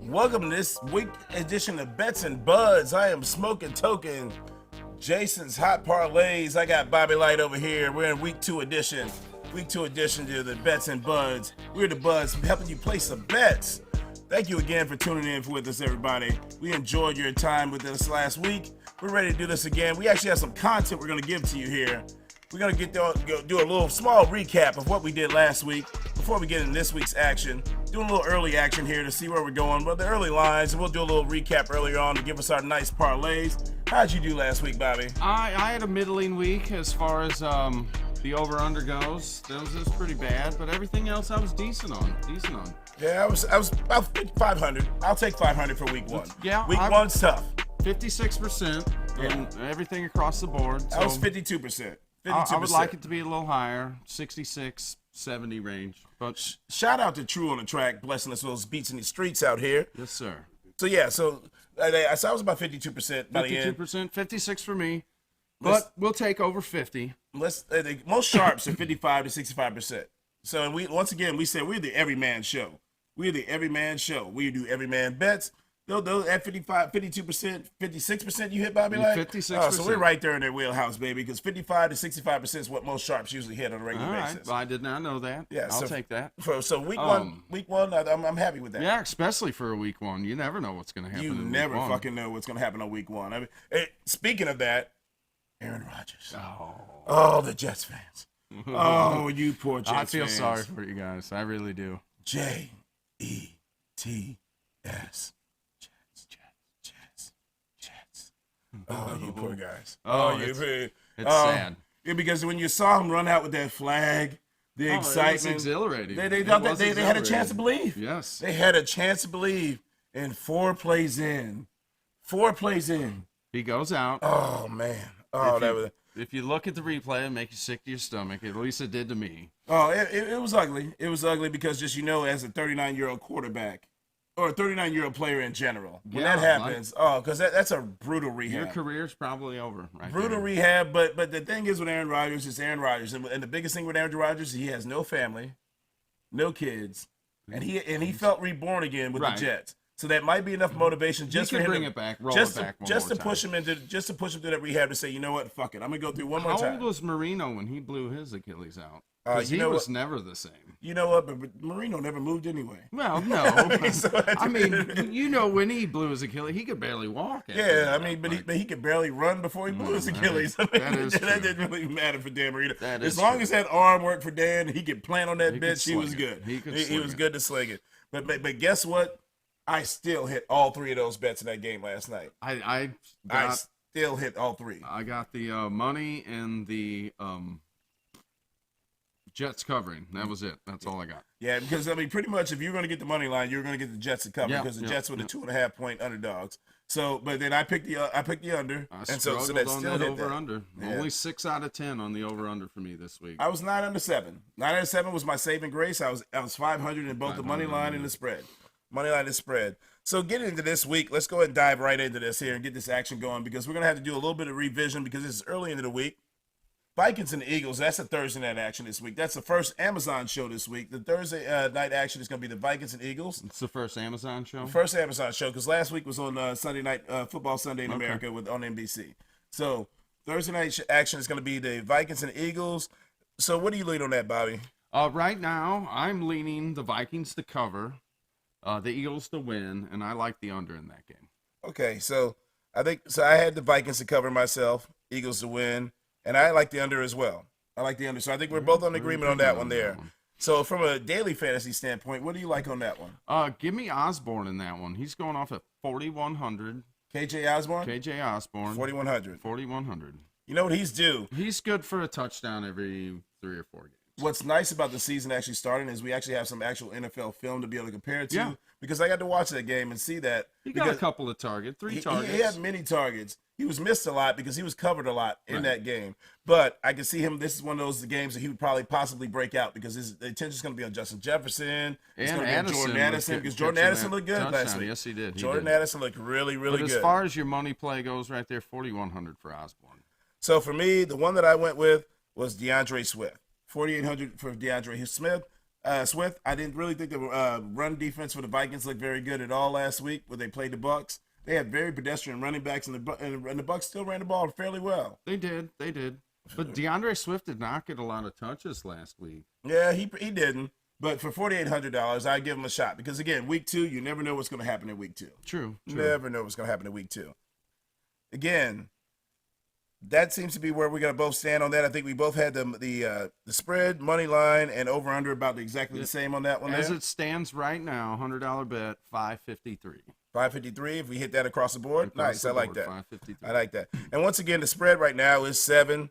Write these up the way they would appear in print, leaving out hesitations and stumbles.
Welcome to this week edition of Bets and Buds. I am Smoking Token, Jason's Hot Parlays. I got Bobby Light over here. We're in week 2 edition. Week 2 edition to the Bets and Buds. We're the Buds helping you place some bets. Thank you again for tuning in with us, everybody. We enjoyed your time with us last week. We're ready to do this again. We actually have some content we're going to give to you here. We're going to do a little small recap of what we did last week before we get into this week's action. Doing a little early action here to see where we're going. Well, the early lines, and we'll do a little recap earlier on to give us our nice parlays. How'd you do last week, Bobby? I had a middling week as far as the over/under goes. That was pretty bad, but everything else I was decent on. Yeah, I was about 500. I'll take 500 for week 1. Yeah, week 1's tough. 56% and everything across the board. So I was 52%. I would like it to be a little higher, 66, 70 range. But shout out to True on the Track, blessing us with those beats in the streets out here. Yes, sir. So yeah, I was about 52% by the end. 52%, 56 for me. But we'll take over 50. Most sharps are 55 to 65%. So once again, we said we're the everyman show. We're the everyman show. We do everyman bets. Those at 55, 52%, 56% you hit, Bobby Light? 56%. Oh, so we're right there in their wheelhouse, baby, because 55 to 65% is what most sharps usually hit on a regular basis. Well, I did not know that. Yeah, I'll take that. So week one, I'm happy with that. Yeah, especially for a week 1. You never know what's going to happen You in never week 1. fucking know what's going to happen on week 1. I mean, speaking of that, Aaron Rodgers. Oh, the Jets fans. Oh, you poor Jets fans. I feel sorry for you guys. I really do. Jets. Oh, you poor guys. It's sad. Yeah, because when you saw him run out with that flag, the excitement. It was exhilarating. They thought that they had a chance to believe. Yes. They had a chance to believe. And 4 plays in, he goes out. Oh, man. If you look at the replay, it makes you sick to your stomach. At least it did to me. Oh, it was ugly. It was ugly because just, as a 39-year-old quarterback, or a 39-year-old player in general. When that happens, because that's a brutal rehab. Your career's probably over, right? Brutal rehab, but the thing is with Aaron Rodgers, it's Aaron Rodgers. And the biggest thing with Aaron Rodgers, he has no family, no kids, and he felt reborn again with the Jets. So that might be enough motivation just for him bring it back, roll it back just to push him through that rehab to say, you know what, fuck it, I'm gonna go through one more time. How old was Marino when he blew his Achilles out? Because he was never the same. You know what? But Marino never moved anyway. Well, no. When he blew his Achilles, he could barely walk. But he could barely run before he blew his Achilles. That didn't really matter for Dan Marino. As long as that arm worked for Dan, he could plant on that bitch. He was good. He was good to sling it. But guess what? I still hit all 3 of those bets in that game last night. I still hit all 3. I got the money and the Jets covering. That was it. That's all I got. Yeah, because pretty much if you're going to get the money line, you're going to get the Jets to cover because the Jets were the 2.5 point underdogs. So, but then I picked the under, and so that still hit over under. Yeah. Only 6 out of 10 on the over under for me this week. I was 9 under 7. 9 under 7 was my saving grace. I was 500 in both the money line and the spread. Money line and spread. So getting into this week, let's go ahead and dive right into this here and get this action going because we're going to have to do a little bit of revision because this is early into the week. Vikings and the Eagles, that's a Thursday night action this week. That's the first Amazon show this week. The Thursday night action is going to be the Vikings and Eagles. It's the first Amazon show? First Amazon show because last week was on Sunday night, Football Sunday in America on NBC. So Thursday night action is going to be the Vikings and the Eagles. So what do you lean on that, Bobby? Right now, I'm leaning the Vikings to cover. The Eagles to win, and I like the under in that game. Okay, so I had the Vikings to cover myself, Eagles to win, and I like the under as well. I like the under, so I think we're both on agreement on that one there. So from a daily fantasy standpoint, what do you like on that one? Give me Osborne in that one. He's going off at 4,100. KJ Osborne? KJ Osborne. 4,100. 4,100. You know what he's due? He's good for a touchdown every 3 or 4 games. What's nice about the season actually starting is we actually have some actual NFL film to be able to compare it to because I got to watch that game and see that. He got a couple of targets, 3 targets. He had many targets. He was missed a lot because he was covered a lot in that game. But I can see him, this is one of those games that he would probably possibly break out because the attention is going to be on Justin Jefferson. It's going to be on Jordan Addison because Jordan Addison looked good last week. Yes, he did. Jordan Addison looked really, really good. But as far as your money play goes right there, 4,100 for Osborne. So for me, the one that I went with was DeAndre Swift. 4,800 for DeAndre Smith. Swift. I didn't really think the run defense for the Vikings looked very good at all last week when they played the Bucs. They had very pedestrian running backs, and the Bucs still ran the ball fairly well. They did. But DeAndre Swift did not get a lot of touches last week. Yeah, he didn't. But for $4,800, I'd give him a shot because again, week 2, you never know what's going to happen in week 2. True. Never know what's going to happen in week 2. Again, that seems to be where we're going to both stand on that. I think we both had the spread, money line, and over under about exactly the same on that one. As it stands right now, $100 bet, $553. $553. If we hit that across the board, nice. I like that. $553. I like that. And once again, the spread right now is 7.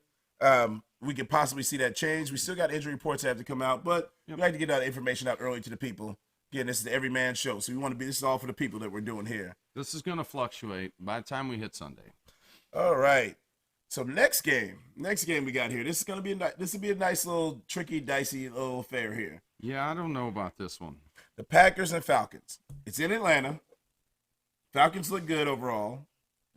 We could possibly see that change. We still got injury reports that have to come out, but we like to get that information out early to the people. Again, this is the every man show, so we want to be. This is all for the people that we're doing here. This is going to fluctuate by the time we hit Sunday. All right. So next game we got here. This will be a nice little tricky, dicey little affair here. Yeah, I don't know about this one. The Packers and Falcons. It's in Atlanta. Falcons look good overall.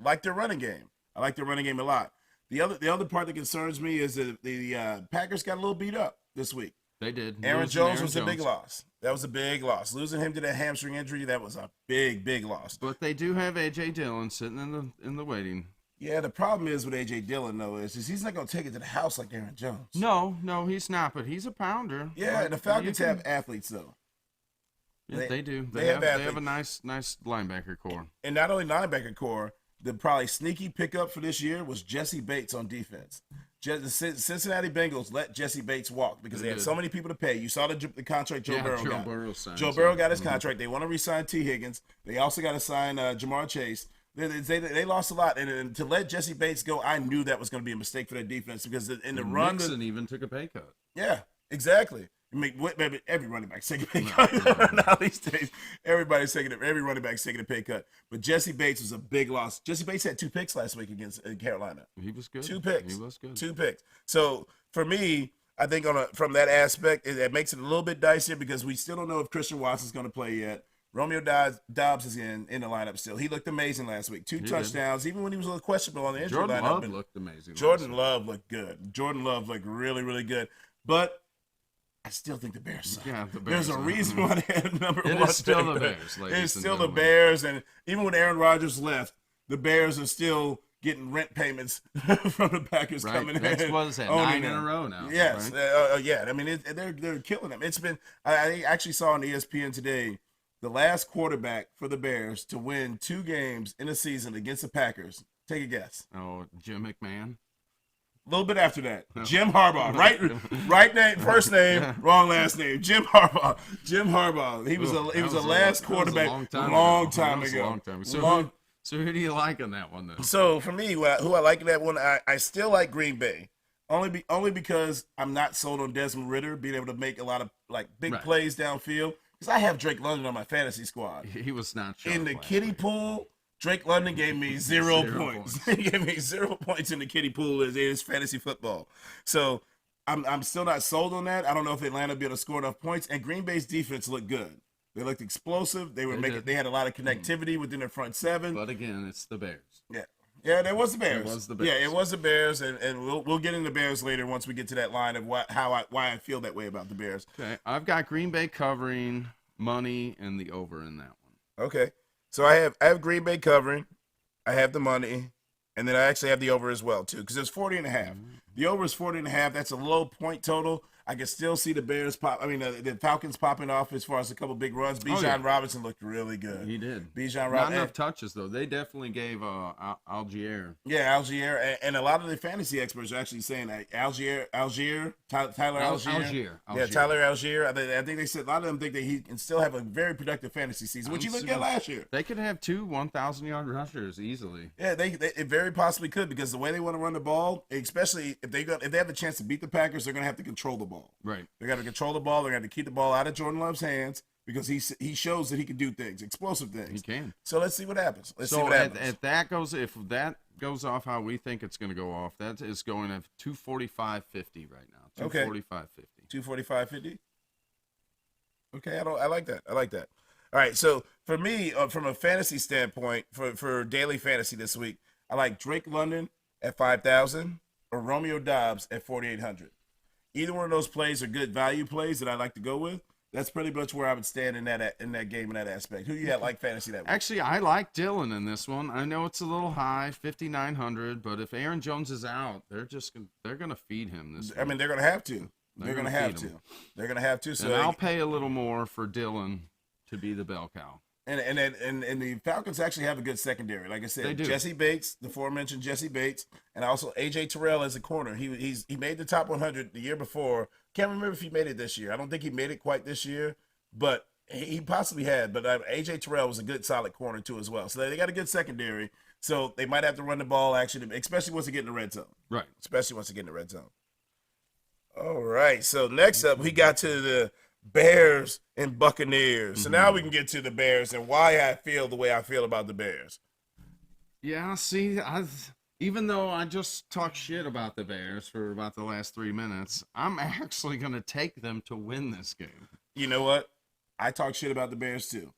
Like their running game. I like their running game a lot. The other part that concerns me is that the Packers got a little beat up this week. They did. Aaron Jones was a big loss. That was a big loss. Losing him to that hamstring injury, that was a big, big loss. But they do have A.J. Dillon sitting in the waiting. Yeah, the problem is with A.J. Dillon, though, is he's not going to take it to the house like Aaron Jones. No, he's not, but he's a pounder. Yeah, and the Falcons have athletes, though. Yeah, they do. They have a nice linebacker core. And not only linebacker core, the probably sneaky pickup for this year was Jesse Bates on defense. The Cincinnati Bengals let Jesse Bates walk because they had so many people to pay. You saw the contract Joe Burrow got. Joe Burrow got his contract. They want to re-sign T. Higgins. They also got to sign Jamar Chase. They lost a lot, and to let Jesse Bates go, I knew that was going to be a mistake for their defense because in the run, Nixon even took a pay cut. Yeah, exactly. I mean, every running back's taking a pay cut now these days. Every running back's taking a pay cut. But Jesse Bates was a big loss. Jesse Bates had 2 picks last week against Carolina. He was good. 2 picks. He was good. 2 picks. So for me, I think from that aspect, it makes it a little bit dicier because we still don't know if Christian Watson's going to play yet. Romeo Doubs is in the lineup still. He looked amazing last week. 2 touchdowns, even when he was a little questionable on the injury lineup. Jordan Love looked amazing. Jordan Love looked good. Jordan Love looked really, really good. But I still think the Bears suck. Yeah, There's a reason why they had number 1. It is still the Bears. It's still the Bears, and even when Aaron Rodgers left, the Bears are still getting rent payments from the Packers coming in. That's what is that, 9 in a row now. Yes, right? yeah. I mean, they're killing them. It's been. I actually saw on ESPN today the last quarterback for the Bears to win 2 games in a season against the Packers. Take a guess. Oh, Jim McMahon. A little bit after that, Jim Harbaugh, right name, first name, wrong last name. Jim Harbaugh. He was a last quarterback long time ago. So who do you like on that one then? So for me, who I like in that one, I still like Green Bay, only because I'm not sold on Desmond Ridder being able to make a lot of big plays downfield. Because I have Drake London on my fantasy squad. He was not sharp in the kiddie pool. Drake London gave me 0 points. He gave me 0 points in the kiddie pool as his fantasy football. So I'm still not sold on that. I don't know if Atlanta will be able to score enough points. And Green Bay's defense looked good. They looked explosive. They had a lot of connectivity within their front 7. But again, it's the Bears. Yeah, that was the Bears. It was the Bears. Yeah, it was the Bears, and we'll get into Bears later once we get to that line of why I feel that way about the Bears. Okay, I've got Green Bay covering, money, and the over in that one. Okay. So I have Green Bay covering, I have the money, and then I actually have the over as well too because it's 40.5. The over is 40.5. That's a low point total. I can still see the Bears the Falcons popping off as far as a couple big runs. Bijan Robinson looked really good. He did. Bijan Robinson. Not enough touches though. They definitely gave Algier. Yeah, Algier, and a lot of the fantasy experts are actually saying that Tyler Algier. Yeah, Tyler Algier. I think they said a lot of them think that he can still have a very productive fantasy season, which he looked at last year. They could have 2 1,000-yard rushers easily. Yeah, they very possibly could because the way they want to run the ball, especially if they have a chance to beat the Packers, they're going to have to control the ball. Right. They got to control the ball. They got to keep the ball out of Jordan Love's hands because he shows that he can do things, explosive things. He can. So let's see what happens. If that goes off how we think it's going to go off, that is going at 245.50 right now. 245.50. 245.50. Okay, I like that. All right, so for me, from a fantasy standpoint, for daily fantasy this week, I like Drake London at 5,000 or Romeo Doubs at 4,800. Either one of those plays are good value plays that I like to go with. That's pretty much where I would stand in that game in that aspect. Who you had like fantasy that week? Actually, I like Dylan in this one. I know it's a little high, 5,900, but if Aaron Jones is out, they're gonna feed him this week. I mean, they're gonna have to. They're gonna have to. They're gonna have to. So and I'll pay a little more for Dylan to be the bell cow. And the Falcons actually have a good secondary. Like I said, They do. Jesse Bates, the aforementioned Jesse Bates, and also AJ Terrell as a corner. He made the top 100 the year before. Can't remember if he made it this year. I don't think he made it quite this year, but he possibly had. But AJ Terrell was a good, solid corner too as well. So they got a good secondary. So they might have to run the ball actually, especially once they get in the red zone. Right. Especially once they get in the red zone. All right. So next up, we got to the Bears and Buccaneers. So now we can get to the Bears and why I feel the way I feel about the Bears. Yeah, see, even though I just talked shit about the Bears for about the last 3 minutes, I'm actually going to take them to win this game. You know what? I talk shit about the Bears too.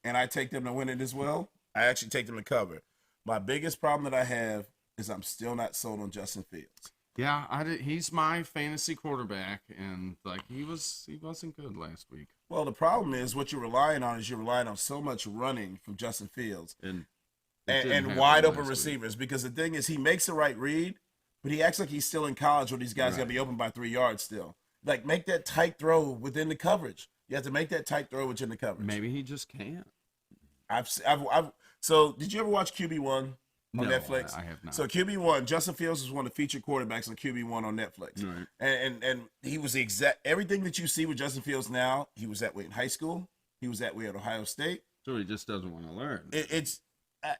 And I take them to win it as well. I actually take them to cover. My biggest problem that I have is I'm still not sold on Justin Fields. Yeah, he's my fantasy quarterback, and like he wasn't good last week. Well, the problem is what you're relying on is you're relying on so much running from Justin Fields and wide open receivers. Because the thing is, he makes the right read, but he acts like he's still in college where these guys got to be open by 3 yards still. Like, make that tight throw within the coverage. You have to make that tight throw within the coverage. Maybe he just can't. So, did you ever watch QB1 on Netflix? I have not. So, QB1, Justin Fields was one of the featured quarterbacks on QB1 on Netflix. Right. And he was the exact, everything that you see with Justin Fields now, he was that way in high school. He was that way at Ohio State. So he just doesn't want to learn.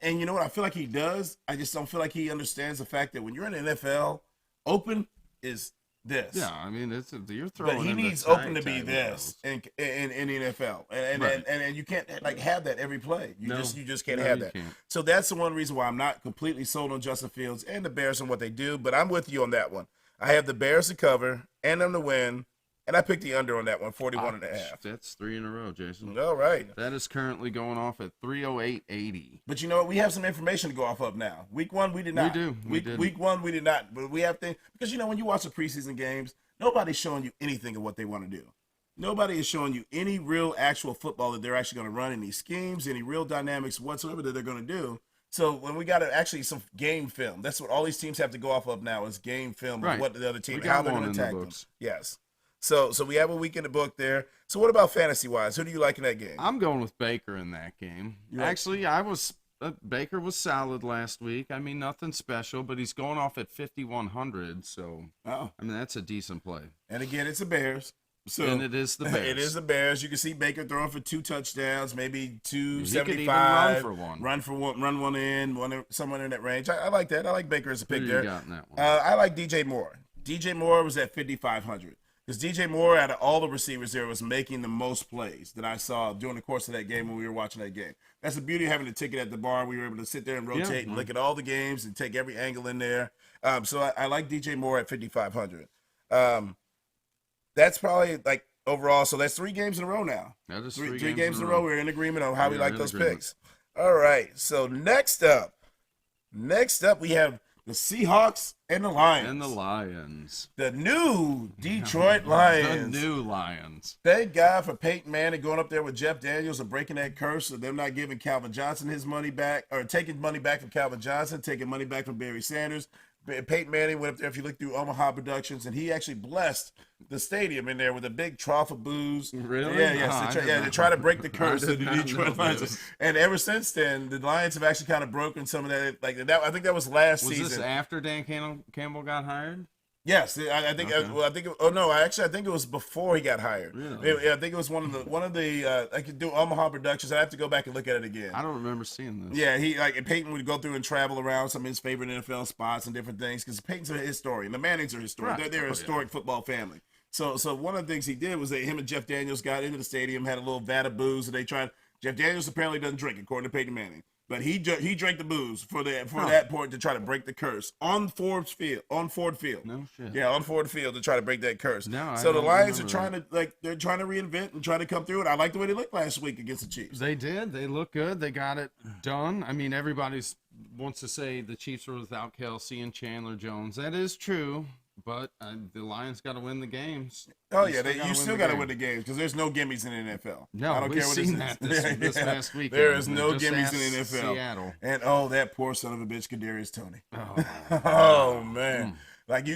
And you know what? I feel like he does. I just don't feel like he understands the fact that when you're in the NFL, open is this. Yeah, I mean, you're throwing. But he needs open to be this in the NFL, and you can't like have that every play. You just can't have that. Can't. So that's the one reason why I'm not completely sold on Justin Fields and the Bears and what they do. But I'm with you on that one. I have the Bears to cover and them to win. And I picked the under on that one, 41.5. That's 3 in a row, Jason. All right. That is currently going off at 308.80. But you know what? We have some information to go off of now. Week 1, we did not. We do. Week 1, we did not. But we have things. Because, you know, when you watch the preseason games, nobody's showing you anything of what they want to do. Nobody is showing you any real actual football that they're actually going to run, any schemes, any real dynamics whatsoever that they're going to do. So when we got actually some game film, that's what all these teams have to go off of now is game film of what the other team, how they're going to attack them. Yes. So we have a week in the book there. So what about fantasy-wise? Who do you like in that game? I'm going with Baker in that game. Actually, Baker was solid last week. I mean, nothing special, but he's going off at 5,100. So, I mean, that's a decent play. And again, it's the Bears. And it is the Bears. It is the Bears. You can see Baker throwing for 2 touchdowns, maybe 275. He could even run for one. Run one in, somewhere in that range. I like that. I like Baker as a pick there. Who you got in that one? I like DJ Moore. DJ Moore was at 5,500. Because DJ Moore, out of all the receivers there, was making the most plays that I saw during the course of that game when we were watching that game. That's the beauty of having a ticket at the bar. We were able to sit there and rotate and look at all the games and take every angle in there. So I like DJ Moore at 5,500. That's probably like overall. So that's 3 games in a row now. That is three games in a row. We're in agreement on how we like those picks. All right. So next up, we have the Seahawks and the Lions. The new Detroit Lions. The new Lions. Thank God for Peyton Manning going up there with Jeff Daniels and breaking that curse of them not giving Calvin Johnson his money back, or taking money back from Calvin Johnson, taking money back from Barry Sanders. Peyton Manning went up there, if you look through Omaha Productions, and he actually blessed the stadium in there with a big trough of booze. Really? Yeah. They try to break the curse of the Detroit Lions. And ever since then, the Lions have actually kind of broken some of that. Like that, I think that was last season. Was this after Dan Campbell got hired? Yes, I think. Okay. I think it was before he got hired. Really? I think it was one of the. I could do Omaha Productions. I have to go back and look at it again. I don't remember seeing this. Yeah, and Peyton would go through and travel around some of his favorite NFL spots and different things because Peyton's a historian. The Mannings are historians. Right. They're a historic football family. So one of the things he did was that him and Jeff Daniels got into the stadium, had a little vat of booze, and they tried. Jeff Daniels apparently doesn't drink, according to Peyton Manning. But he drank the booze for that point to try to break the curse on Ford Field. No shit. Yeah, on Ford Field to try to break that curse. No, so the Lions are trying to reinvent and try to come through it. I like the way they looked last week against the Chiefs. They did. They look good. They got it done. I mean, everybody wants to say the Chiefs were without Kelsey and Chandler Jones. That is true. but the Lions got to win the games. Oh, yeah, you still got to win the games because there's no gimmies in the NFL. No, I don't care what seen this that this past weekend. There is no gimmies in the NFL. Seattle. And, that poor son of a bitch, Kadarius Toney. Oh, man. Like,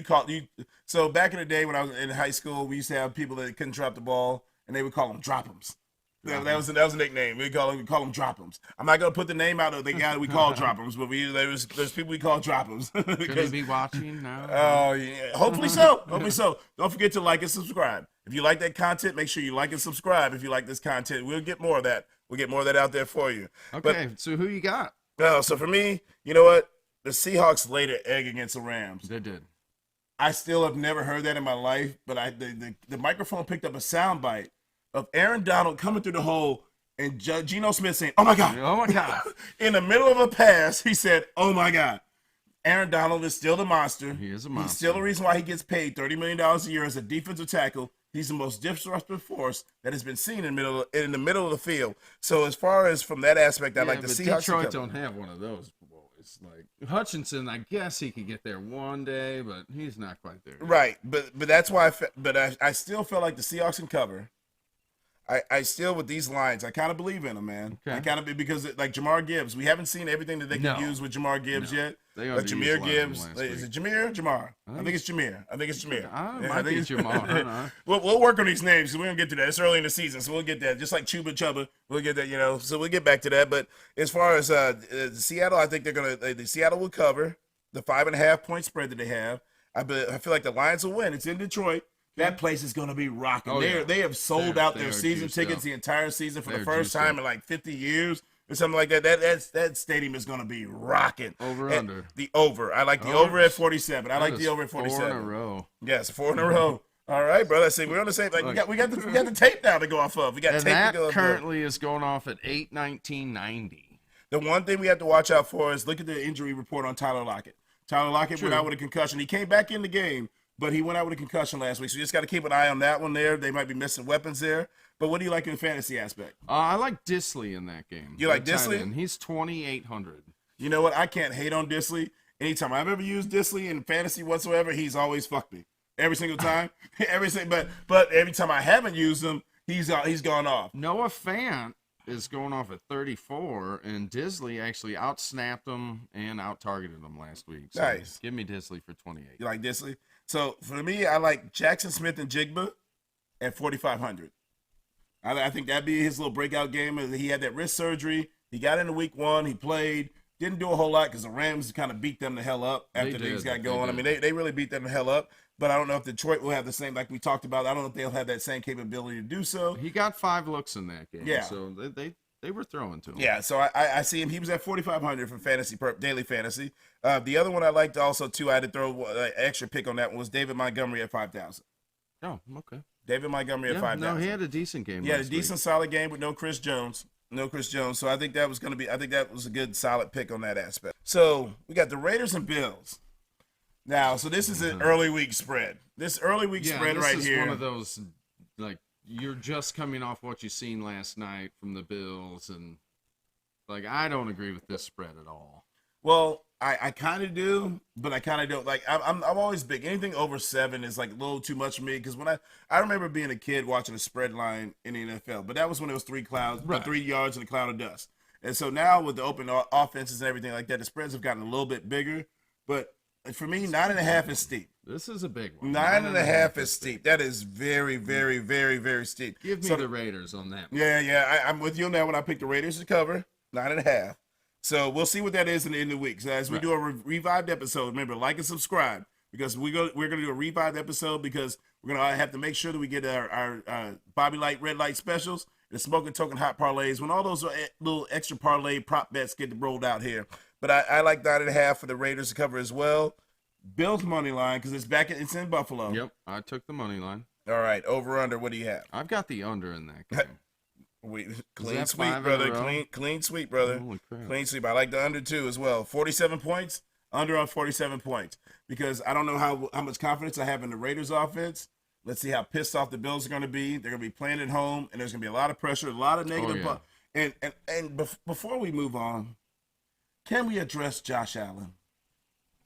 so back in the day when I was in high school, we used to have people that couldn't drop the ball, and they would call them drop-ems. That was a nickname. We call them drop-ems. I'm not gonna put the name out of the guy that we call drop-ems, but there's people we call drop-ems. Could he be watching now? Oh yeah, hopefully so. Hopefully so. Don't forget to like and subscribe. If you like that content, make sure you like and subscribe. If you like this content, we'll get more of that. We'll get more of that out there for you. Okay, so who you got? So for me, you know what? The Seahawks laid an egg against the Rams. They did. I still have never heard that in my life, but the microphone picked up a soundbite of Aaron Donald coming through the hole and Geno Smith saying, "Oh my God." Oh my God. In the middle of a pass, he said, "Oh my God." Aaron Donald is still the monster. He is a monster. He's still the reason why he gets paid $30 million a year as a defensive tackle. He's the most disruptive force that has been seen in the middle of the field. So as far as from that aspect, I like the Seahawks. Detroit don't have one of those boys. Like Hutchinson, I guess he could get there one day, but he's not quite there yet. Right, but that's why. I still feel like the Seahawks can cover. I still, with these lines, I kind of believe in them, man. Okay. I kind of, because like Jamar Gibbs, we haven't seen everything that they can use with Jamar Gibbs yet. But Jameer Gibbs, is it Jameer? Jamar? I think it's Jameer. I think it's Jameer. I think it's Jamar. We'll work on these names because we don't get to that. It's early in the season, so we'll get that. Just like Chuba Chuba, we'll get that. So we'll get back to that. But as far as Seattle, I think they're gonna. Seattle will cover the 5.5 point spread that they have. I feel like the Lions will win. It's in Detroit. That place is going to be rocking. They have sold out their season tickets the entire season for the first time in like 50 years or something like that. That stadium is going to be rocking. Under. The over. I like the over at 47. I like the over at 47. 4 in a row. Yes, 4 in a row. All right, brother. See, we're on the same. Like, we got the tape now to go off of. We got tape to go off of. Currently is going off at 8/19/90. The one thing we have to watch out for is look at the injury report on Tyler Lockett. Tyler Lockett went out with a concussion. He came back in the game, but he went out with a concussion last week, so you just got to keep an eye on that one there. They might be missing weapons there. But what do you like in the fantasy aspect? I like Disley in that game. You like Disley? He's 2,800. You know what? I can't hate on Disley. Anytime I've ever used Disley in fantasy whatsoever, he's always fucked me. Every single time. But every time I haven't used him, he's gone off. Noah Fant is going off at 34, and Disley actually outsnapped him and out-targeted him last week. So nice. Give me Disley for 28. You like Disley? So for me, I like Jackson Smith and Jigba at 4,500. I think that'd be his little breakout game. He had that wrist surgery. He got into week 1. He played. Didn't do a whole lot because the Rams kind of beat them the hell up after things got going. I mean, they really beat them the hell up. But I don't know if Detroit will have the same, like we talked about. I don't know if they'll have that same capability to do so. He got 5 looks in that game. Yeah. So they were throwing to him. Yeah, so I see him. He was at 4,500 for daily fantasy. The other one I liked also, too, I had to throw an extra pick on that one, was David Montgomery at 5,000. Oh, okay. David Montgomery at 5,000. No, he had a decent game. He had a decent, solid game with no Chris Jones. So I think that was a good, solid pick on that aspect. So we got the Raiders and Bills. Now, so this is an early week spread. This early week spread right here. This is one of those, like, you're just coming off what you seen last night from the Bills, and, like, I don't agree with this spread at all. Well, I kind of do, but I kind of don't. Like, I'm always big. Anything over 7 is like a little too much for me because when I remember being a kid watching a spread line in the NFL, but that was when it was 3 yards in a cloud of dust. And so now with the open offenses and everything like that, the spreads have gotten a little bit bigger. But for me, 9.5 is steep. This is a big one. 9.5 is steep. That is very, very, very, very steep. Give me the Raiders on that one. Yeah. I'm with you on that one. I picked the Raiders to cover 9.5. So we'll see what that is in the end of the week. So as we do a revived episode, remember, like and subscribe because we're going to do a revived episode because we're going to have to make sure that we get our Bobby Light, Red Light specials, the Smoking Token Hot Parlays, when all those little extra parlay prop bets get rolled out here. But I like 9.5 for the Raiders to cover as well. Bills money line because it's in Buffalo. Yep, I took the money line. All right, over under. What do you have? I've got the under in that game. Clean sweep, brother. Clean sweep, brother. Holy crap. Clean sweep. I like the under too as well. 47 points. Under on 47 points because I don't know how much confidence I have in the Raiders offense. Let's see how pissed off the Bills are going to be. They're going to be playing at home, and there's going to be a lot of pressure, a lot of negative. And before we move on, can we address Josh Allen?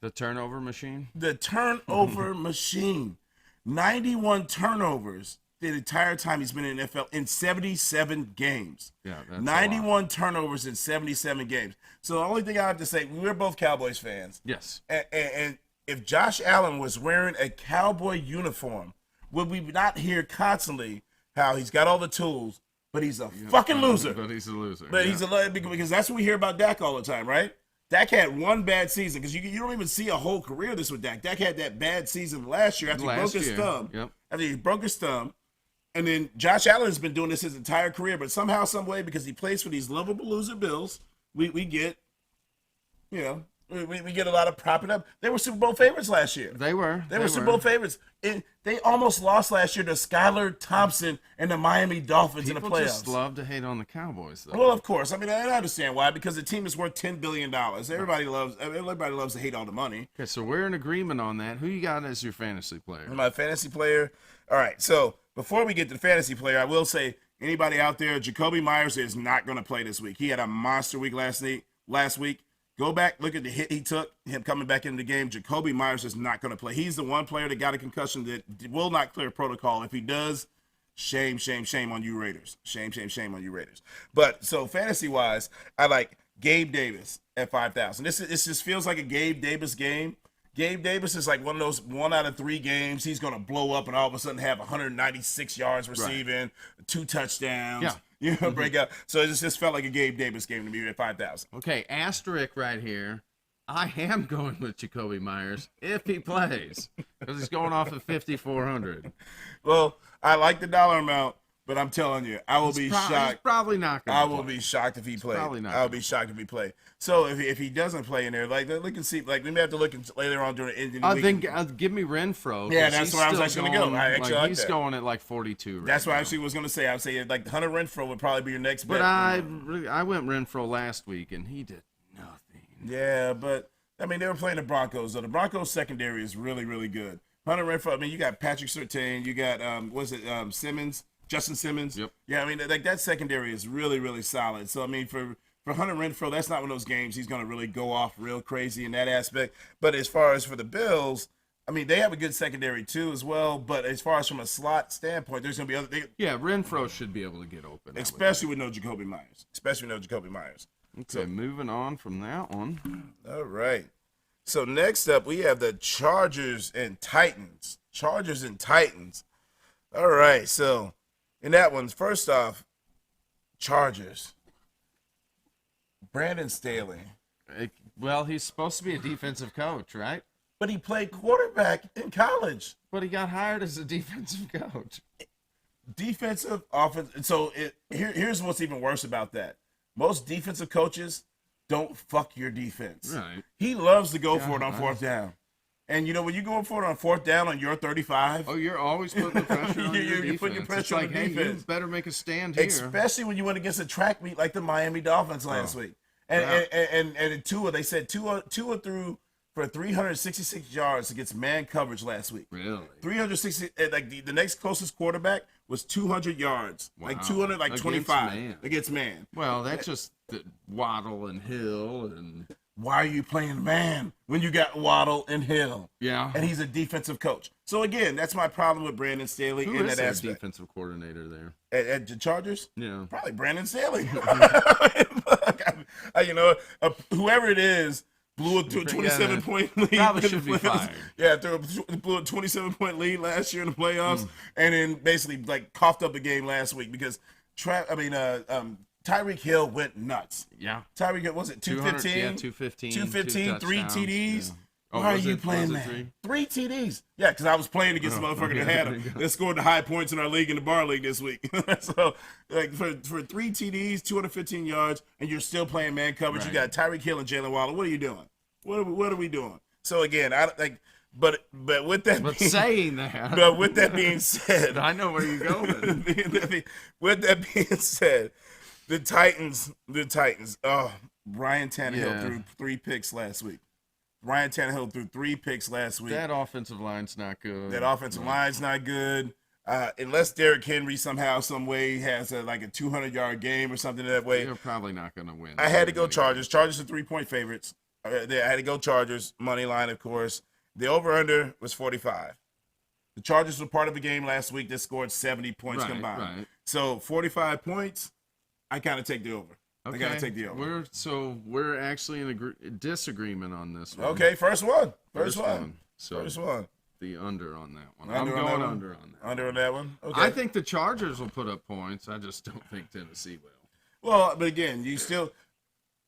The turnover machine? The turnover machine. 91 turnovers the entire time he's been in the NFL in 77 games. Yeah, that's 91 turnovers in 77 games. So the only thing I have to say, we're both Cowboys fans. Yes. And if Josh Allen was wearing a Cowboy uniform, would we not hear constantly how he's got all the tools, but he's a fucking loser? But he's a loser. But he's a because that's what we hear about Dak all the time, right? Dak had one bad season because you don't even see a whole career this with Dak. Dak had that bad season last year after he broke his thumb. Yep. After he broke his thumb. And then Josh Allen has been doing this his entire career, but somehow, some way, because he plays for these lovable loser Bills, we get, we get a lot of propping up. They were Super Bowl favorites last year. They were Super Bowl favorites. They almost lost last year to Skylar Thompson and the Miami Dolphins in the playoffs. People just love to hate on the Cowboys, though. Well, of course. I mean, I understand why, because the team is worth $10 billion. Everybody loves to hate all the money. Okay, so we're in agreement on that. Who you got as your fantasy player? My fantasy player? All right, so before we get to the fantasy player, I will say, anybody out there, Jacoby Myers is not going to play this week. He had a monster week last week. Go back, look at the hit he took, him coming back into the game. Jacoby Myers is not going to play. He's the one player that got a concussion that will not clear protocol. If he does, shame, shame, shame on you Raiders. Shame, shame, shame on you Raiders. But so fantasy-wise, I like Gabe Davis at 5,000. This just feels like a Gabe Davis game. Gabe Davis is like one of those 1 out of 3 games. He's going to blow up and all of a sudden have 196 yards receiving, 2 touchdowns. Yeah. Break out. So it just felt like a Gabe Davis game to me at 5,000. Okay, asterisk right here. I am going with Jacoby Myers if he plays because he's going off at 5,400. Well, I like the dollar amount, but I'm telling you, I will be shocked. He's probably not going to play. I will be shocked if he plays. Probably not. I will be shocked if he plays. So if he doesn't play in there, like look and see, like we may have to look later on during the end of the week. Then give me Renfro. Yeah, that's where I was actually going to go. He's going at like 42. Right that's what now. I actually was going to say. I would say like Hunter Renfro would probably be your next bet. But I went Renfro last week and he did nothing. Yeah, but I mean they were playing the Broncos. So the Broncos secondary is really, really good. Hunter Renfro. I mean you got Patrick Surtain. You got Simmons. Justin Simmons. Yep. Yeah, I mean, like that secondary is really, really solid. So, I mean, for Hunter Renfro, that's not one of those games he's going to really go off real crazy in that aspect. But as far as for the Bills, I mean, they have a good secondary too as well. But as far as from a slot standpoint, there's going to be other. Yeah, Renfro should be able to get open. Especially with no Jacoby Myers. Okay, so moving on from that one. All right. So next up, we have the Chargers and Titans. All right, so. In that one, first off, Chargers. Brandon Staley. Well, he's supposed to be a defensive coach, right? But he played quarterback in college. But he got hired as a defensive coach. Defensive, offense. So here's what's even worse about that. Most defensive coaches don't fuck your defense. Right. He loves to go for it on fourth down. And, when you're going for it on fourth down on your 35. Oh, you're always putting the pressure on your defense. You're putting your pressure on the defense. You better make a stand here. Especially when you went against a track meet like the Miami Dolphins last week. And in Tua, they said Tua threw for 366 yards against man coverage last week. Really? 360, like the next closest quarterback was 200 yards. Wow. Like 200, like 25 against man. Well, that's just Waddle and Hill and... Why are you playing man when you got Waddle and Hill? Yeah. And he's a defensive coach. So, again, that's my problem with Brandon Staley in that aspect. Defensive coordinator there? At the Chargers? Yeah. Probably Brandon Staley. Whoever it is blew a 27-point lead. Probably should be fired. Yeah, blew a 27-point lead last year in the playoffs and then basically, coughed up a game last week because Tyreek Hill went nuts. Yeah. Tyreek Hill, was it 215? Yeah, 215. 215, 3 TDs. Yeah. Why are you playing that? 3 TDs. Yeah, because I was playing against the motherfucker that had him. That scored the high points in our league, in the bar league this week. So, for 3 TDs, 215 yards, and you're still playing man coverage, You got Tyreek Hill and Jalen Waddle. What are you doing? What are we doing? So, again, But with that being said, I know where you're going. With that being said, the Titans. Oh, Ryan Tannehill threw 3 picks last week. That offensive line's not good. Line's not good. Unless Derrick Henry somehow, some way has a 200-yard game or something that way. They're probably not going to win. I had to go Chargers. Chargers are 3-point favorites. I had to go Chargers, money line, of course. The over-under was 45. The Chargers were part of a game last week that scored 70 points combined. Right. So 45 points, I kind of take the over. Okay. I got to take the over. We're actually in a disagreement on this one. Okay, first one. So first one. The under on that one. I'm going under on that. Under on that one? Okay. I think the Chargers will put up points. I just don't think Tennessee will. Well, but again, you still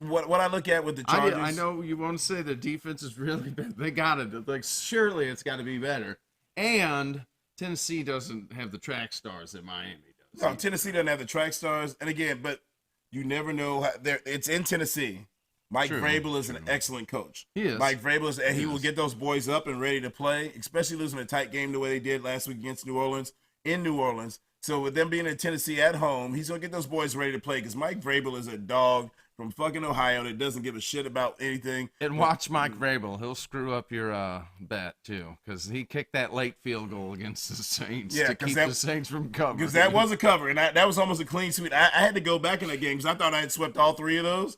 what I look at with the Chargers. I know you want to say the defense is really bad. They got it. Like, surely it's got to be better. And Tennessee doesn't have the track stars that Miami does. No, Tennessee doesn't have the track stars. And again, but you never know. It's in Tennessee. Mike Vrabel is an excellent coach. He is. Mike Vrabel he will get those boys up and ready to play, especially losing a tight game the way they did last week against New Orleans in New Orleans. So with them being in Tennessee at home, he's going to get those boys ready to play because Mike Vrabel is a dog from fucking Ohio that doesn't give a shit about anything. And watch Mike Vrabel. He'll screw up your bet, too, because he kicked that late field goal against the Saints to keep the Saints from covering. Because that was a cover, and that was almost a clean sweep. I had to go back in that game because I thought I had swept all three of those.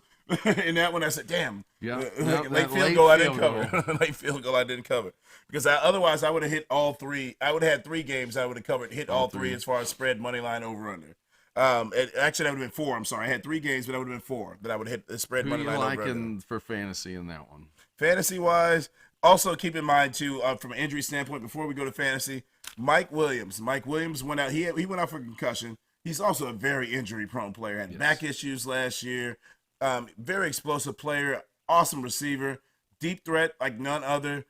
In that one, I said, damn. Late field goal I didn't cover. Late field goal I didn't cover. Because otherwise, I would have hit all three. I would have had 3 games I would have covered, hit all three as far as spread, money line, over-under. Actually, that would have been 4. I'm sorry. I had 3 games, but that would have been 4 that I would have hit the spread, money line, over-under. Who are you liking for fantasy in that one? Fantasy-wise, also keep in mind, too, from an injury standpoint, before we go to fantasy, Mike Williams. Mike Williams went out. He went out for concussion. He's also a very injury-prone player. Had back issues last year. Very explosive player, awesome receiver, deep threat like none other.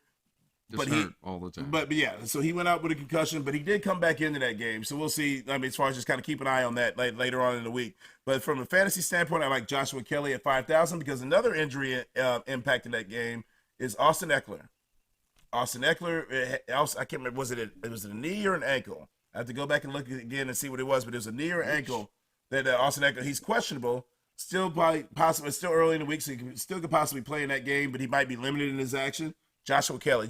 Just hurt all the time. But yeah, so he went out with a concussion, but he did come back into that game. So we'll see. I mean, as far as just kind of keep an eye on that later on in the week. But from a fantasy standpoint, I like Joshua Kelly at 5,000 because another injury impacting that game is Austin Eckler. Austin Eckler, I can't remember, was it a knee or an ankle? I have to go back and look again and see what it was, but it was a knee or ankle that Austin Eckler, he's questionable. Still possible. It's still early in the week, so he still could possibly play in that game, but he might be limited in his action. Joshua Kelly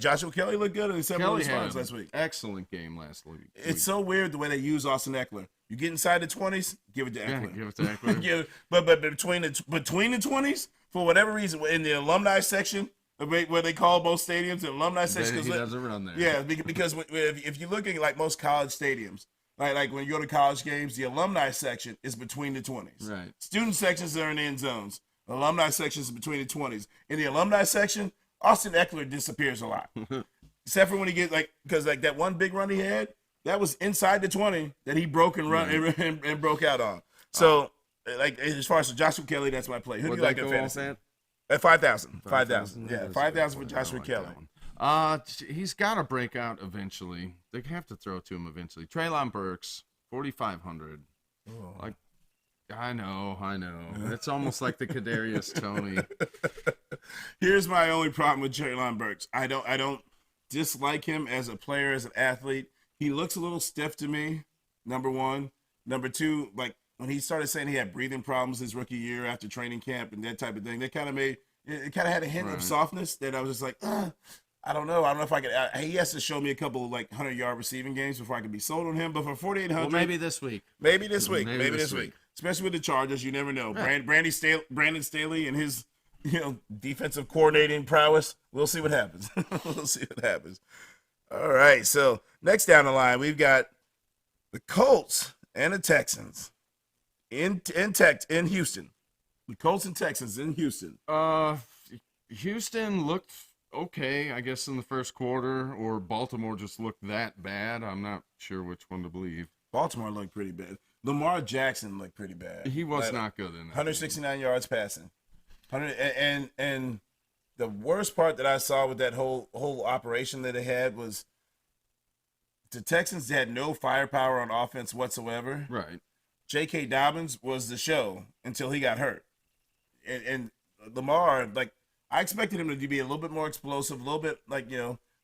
looked good in several responses last week. Excellent game last week. It's so weird the way they use Austin Eckler. You get inside the 20s, give it to Eckler. Give it to Eckler. but between the 20s, for whatever reason, in the alumni section, where they call both stadiums the alumni section, he doesn't run there. Yeah, because if you look at like most college stadiums. Like when you go to college games, the alumni section is between the 20s. Right. Student sections are in the end zones. Alumni sections is between the 20s. In the alumni section, Austin Eckler disappears a lot. Except for when he gets because that one big run he had, that was inside the 20 that he broke and run and broke out on. So as far as Joshua Kelly, that's my play. Who do you like at fantasy? At 5,000. 5,000. Yeah, 5,000 for Joshua Kelly. He's got to break out eventually. They have to throw to him eventually. Treylon Burks, 4,500. Like, I know. It's almost like the Kadarius Toney. Here's my only problem with Treylon Burks. I don't dislike him as a player, as an athlete. He looks a little stiff to me. Number one. Number two, like when he started saying he had breathing problems his rookie year after training camp and that type of thing, that kind of had a hint of softness that I was just like, I don't know if I could. He has to show me a couple of 100-yard receiving games before I can be sold on him. But for 4,800, maybe this week. Maybe this week. Especially with the Chargers, you never know. Yeah. Brandon Staley and his defensive coordinating prowess. We'll see what happens. All right. So next down the line, we've got the Colts and the Texans in Houston. The Colts and Texans in Houston. Houston looked okay, I guess, in the first quarter, or Baltimore just looked that bad. I'm not sure which one to believe. Baltimore looked pretty bad. Lamar Jackson looked pretty bad. He was not good in that 169 game. Yards passing. And the worst part that I saw with that whole operation that they had was the Texans had no firepower on offense whatsoever. Right. J.K. Dobbins was the show until he got hurt. And Lamar, I expected him to be a little bit more explosive, a little bit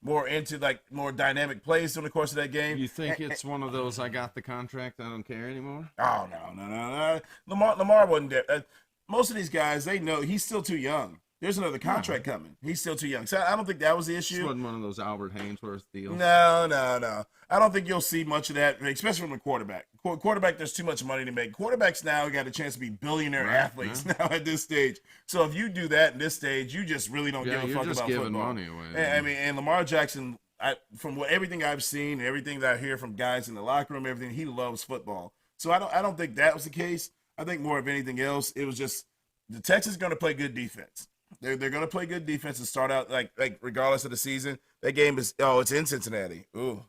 more into more dynamic plays during the course of that game. You think it's one of those I got the contract, I don't care anymore? Oh no. Lamar wasn't there. Most of these guys, they know he's still too young. There's another contract coming. He's still too young. So I don't think that was the This issue. wasn't one of those Albert Hainsworth deals. No. I don't think you'll see much of that, especially from a quarterback. Quarterback, there's too much money to make. Quarterbacks now got a chance to be billionaire athletes now at this stage. So if you do that in this stage, you just really don't give a fuck about giving football. Money away. And Lamar Jackson, from everything I've seen, everything that I hear from guys in the locker room, everything, he loves football. So I don't think that was the case. I think more of anything else, it was just the Texans going to play good defense. They're going to play good defense and start out like regardless of the season. That game is it's in Cincinnati. Ooh.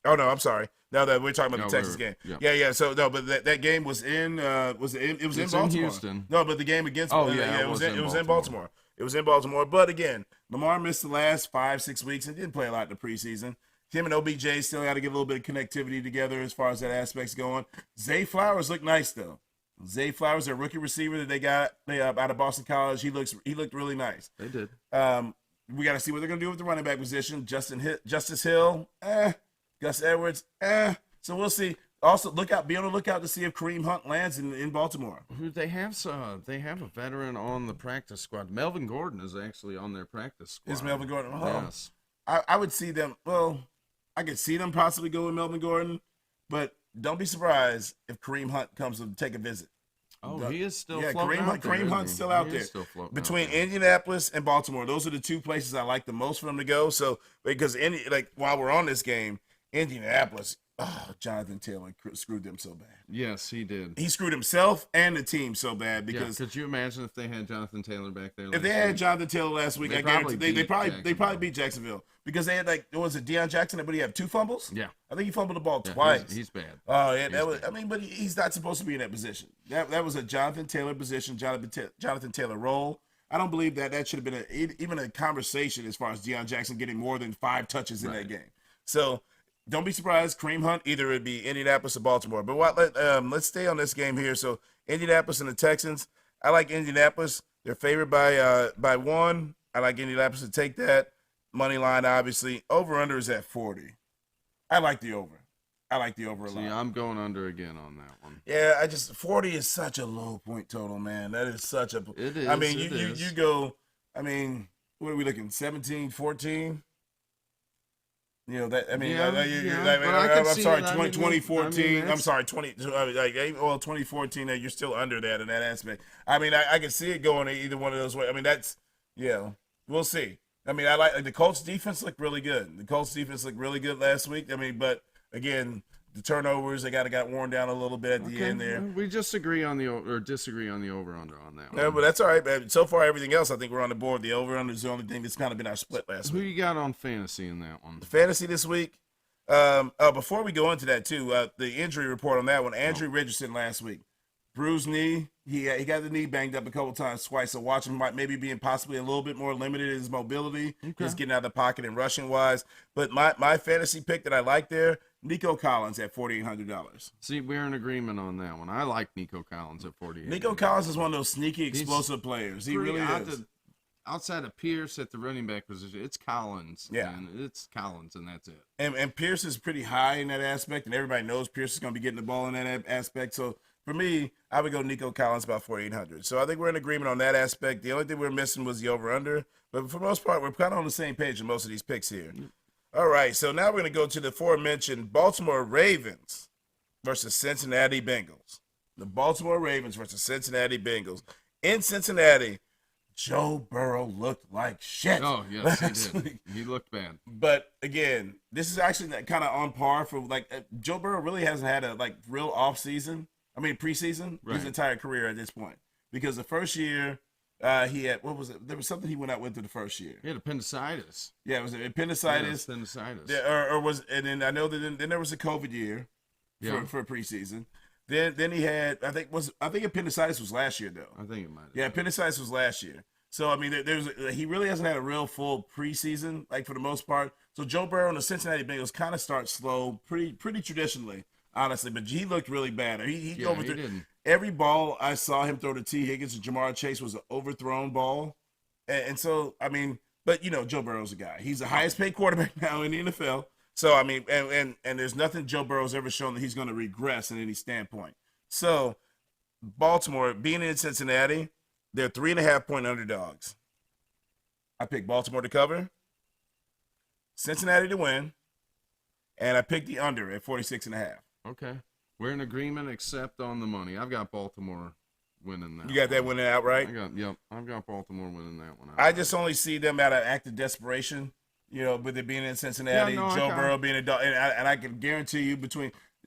Oh no, I'm sorry. Now that we're talking about the Texas game. Yeah. So no, but that game was in it was in Baltimore. In Houston. No, but the game against it was in Baltimore. It was in Baltimore. But again, Lamar missed the last 5-6 weeks and didn't play a lot in the preseason. Him and OBJ still got to get a little bit of connectivity together as far as that aspect's going. Zay Flowers looked nice though. Zay Flowers, their rookie receiver that they got out of Boston College, he looked really nice. They did. We got to see what they're going to do with the running back position. Justice Hill, Gus Edwards, So we'll see. Also, be on the lookout to see if Kareem Hunt lands in Baltimore. They have a veteran on the practice squad. Melvin Gordon is actually on their practice squad. Is Melvin Gordon? Oh. Yes. I would see them. Well, I could see them possibly go with Melvin Gordon, but don't be surprised if Kareem Hunt comes to take a visit. Oh, he is still floating out there. Kareem Hunt's still out there. Between Indianapolis and Baltimore, those are the two places I like the most for them to go. So because while we're on this game, Indianapolis, Jonathan Taylor screwed them so bad. Yes, he did. He screwed himself and the team so bad because. Could you imagine if they had Jonathan Taylor back there? If they had Jonathan Taylor last week, I guarantee they probably beat Jacksonville because they had was it Deion Jackson? But he had 2 fumbles. Yeah, I think he fumbled the ball twice. He's bad. Oh yeah, but he's not supposed to be in that position. That was a Jonathan Taylor position, Jonathan Taylor role. I don't believe that should have been even a conversation as far as Deion Jackson getting more than 5 touches in that game. So. Don't be surprised, Kareem Hunt, either it'd be Indianapolis or Baltimore. But let's stay on this game here. So Indianapolis and the Texans. I like Indianapolis. They're favored by 1. I like Indianapolis to take that. Money line, obviously. Over-under is at 40. I like the over. I like the over a lot. See, I'm going under again on that one. Yeah, 40 is such a low point total, man. That is such a. It is. I mean, you go. I mean, what are we looking? 17, 14. You know that. I mean, I'm sorry, 2014. I'm sorry, 2014. You're still under that in that aspect. I mean, I can see it going either one of those ways. I mean, we'll see. I mean, I like the Colts defense looked really good. The Colts defense looked really good last week. I mean, but again, the turnovers they got worn down a little bit at the end there. We just disagree on the over under on that one. Yeah, but that's all right. Man. So far, everything else I think we're on the board. The over under is the only thing that's kind of been our split last week. Who you got on fantasy in that one? Fantasy this week. Before we go into that too, the injury report on that one. Andrew Richardson last week, bruised knee. He got the knee banged up a couple times twice. So watch him maybe being possibly a little bit more limited in his mobility, just getting out of the pocket and rushing wise. But my fantasy pick that I like there. Nico Collins at $4,800. See, we're in agreement on that one. I like Nico Collins at $4,800. Nico Collins is one of those sneaky, explosive players. He really is. Outside of Pierce at the running back position, it's Collins. Yeah. And it's Collins, and that's it. And Pierce is pretty high in that aspect, and everybody knows Pierce is going to be getting the ball in that aspect. So, for me, I would go Nico Collins about $4,800. So, I think we're in agreement on that aspect. The only thing we're missing was the over-under. But for the most part, we're kind of on the same page in most of these picks here. All right, so now we're going to go to the aforementioned Baltimore Ravens versus Cincinnati Bengals. The Baltimore Ravens versus Cincinnati Bengals. In Cincinnati, Joe Burrow looked like shit. Oh, yes, he did. He looked bad. But, again, this is actually kind of on par for, Joe Burrow really hasn't had a, real preseason his entire career at this point. Because the first year... he had, what was it? There was something he went out with the first year. He had appendicitis. Yeah, it was appendicitis. Yeah, appendicitis. Yeah, and then I know that then there was a COVID year for preseason. Then he had, I think appendicitis was last year though. I think it might have. Yeah, appendicitis was last year. So I mean, he really hasn't had a real full preseason, for the most part. So Joe Burrow and the Cincinnati Bengals kind of start slow, pretty traditionally, honestly. But he looked really bad. He didn't. Every ball I saw him throw to T. Higgins and Jamar Chase was an overthrown ball. And so, I mean, but, Joe Burrow's a guy. He's the highest paid quarterback now in the NFL. So, I mean, and there's nothing Joe Burrow's ever shown that he's going to regress in any standpoint. So, Baltimore, being in Cincinnati, They're 3.5-point underdogs. I picked Baltimore to cover, Cincinnati to win, and I picked the under at 46.5. Okay. We're in agreement except on the money. I've got Baltimore winning that. You got that winning outright? I've got Baltimore winning that one. I just only see them out of act of desperation, with it being in Cincinnati, Joe Burrow being a dog, and I can guarantee you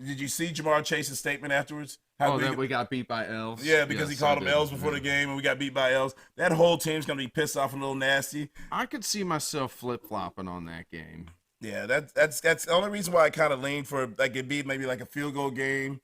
did you see Jamar Chase's statement afterwards? That we got beat by L's? Yeah, because he called them L's before the game, and we got beat by L's. That whole team's going to be pissed off and a little nasty. I could see myself flip-flopping on that game. Yeah, that's the only reason why I kind of lean for it'd be maybe like a field goal game.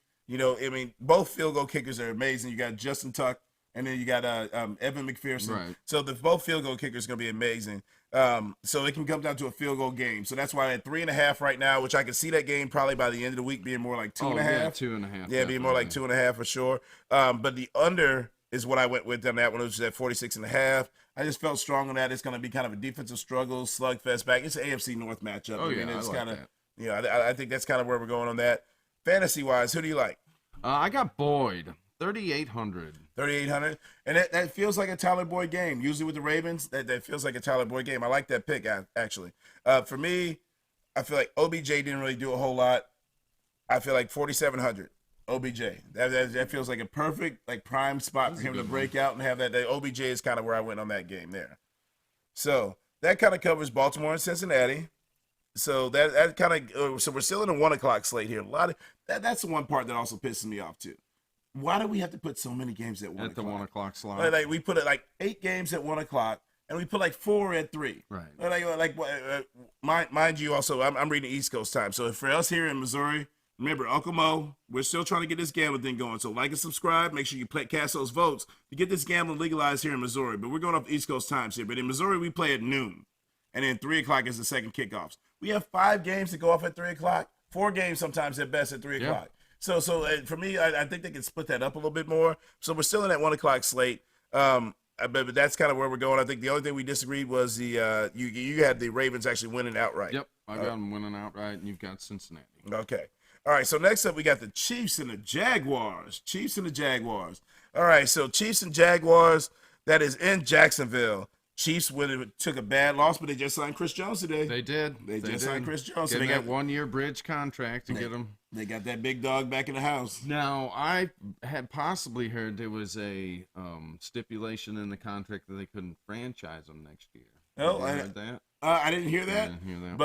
Both field goal kickers are amazing. You got Justin Tuck, and then you got Evan McPherson. Right. So both field goal kickers are going to be amazing. So it can come down to a field goal game. So that's why at 3.5 right now, which I can see that game probably by the end of the week being more like 2.5. Yeah, 2.5. Yeah, being more like 2.5 for sure. But the under is what I went with on that one, which was at 46.5. I just felt strong on that. It's going to be kind of a defensive struggle, slugfest back. It's an AFC North matchup. Oh, yeah, it's I like kind of, that. I think that's kind of where we're going on that. Fantasy-wise, who do you like? I got Boyd, 3,800. 3,800, and that feels like a Tyler Boyd game. Usually with the Ravens, that feels like a Tyler Boyd game. I like that pick, actually. For me, I feel like OBJ didn't really do a whole lot. I feel like 4,700. OBJ. That feels like a perfect prime spot for him to break out and have that. OBJ is kind of where I went on that game there. So that kind of covers Baltimore and Cincinnati. So that kind of so we're still in a 1 o'clock slate here. A lot of that's the one part that also pisses me off too. Why do we have to put so many games at 1 o'clock? At the 1 o'clock slot. We put it 8 games at 1 o'clock, and we put 4 at 3. Right. Mind you, also I'm reading East Coast time. So for us here in Missouri, remember Uncle Mo, we're still trying to get this gambling thing going. So like and subscribe. Make sure you cast those votes to get this gambling legalized here in Missouri. But we're going off East Coast times here. But in Missouri, we play at noon, and then 3 o'clock is the second kickoffs. We have 5 games to go off at 3 o'clock. 4 games sometimes at best at 3 o'clock. So for me, I think they can split that up a little bit more. So we're still in that 1 o'clock slate. But that's kind of where we're going. I think the only thing we disagreed was the you had the Ravens actually winning outright. Yep, I got them winning outright, and you've got Cincinnati. Okay. All right, so next up we got the Chiefs and the Jaguars. Chiefs and the Jaguars. All right, so Chiefs and Jaguars, that is in Jacksonville. Chiefs took a bad loss, but they just signed Chris Jones today. They did. They just signed Chris Jones. So they got 1-year bridge contract to get him. They got that big dog back in the house. Now, I had possibly heard there was a stipulation in the contract that they couldn't franchise him next year. Oh, I heard that. I didn't hear that.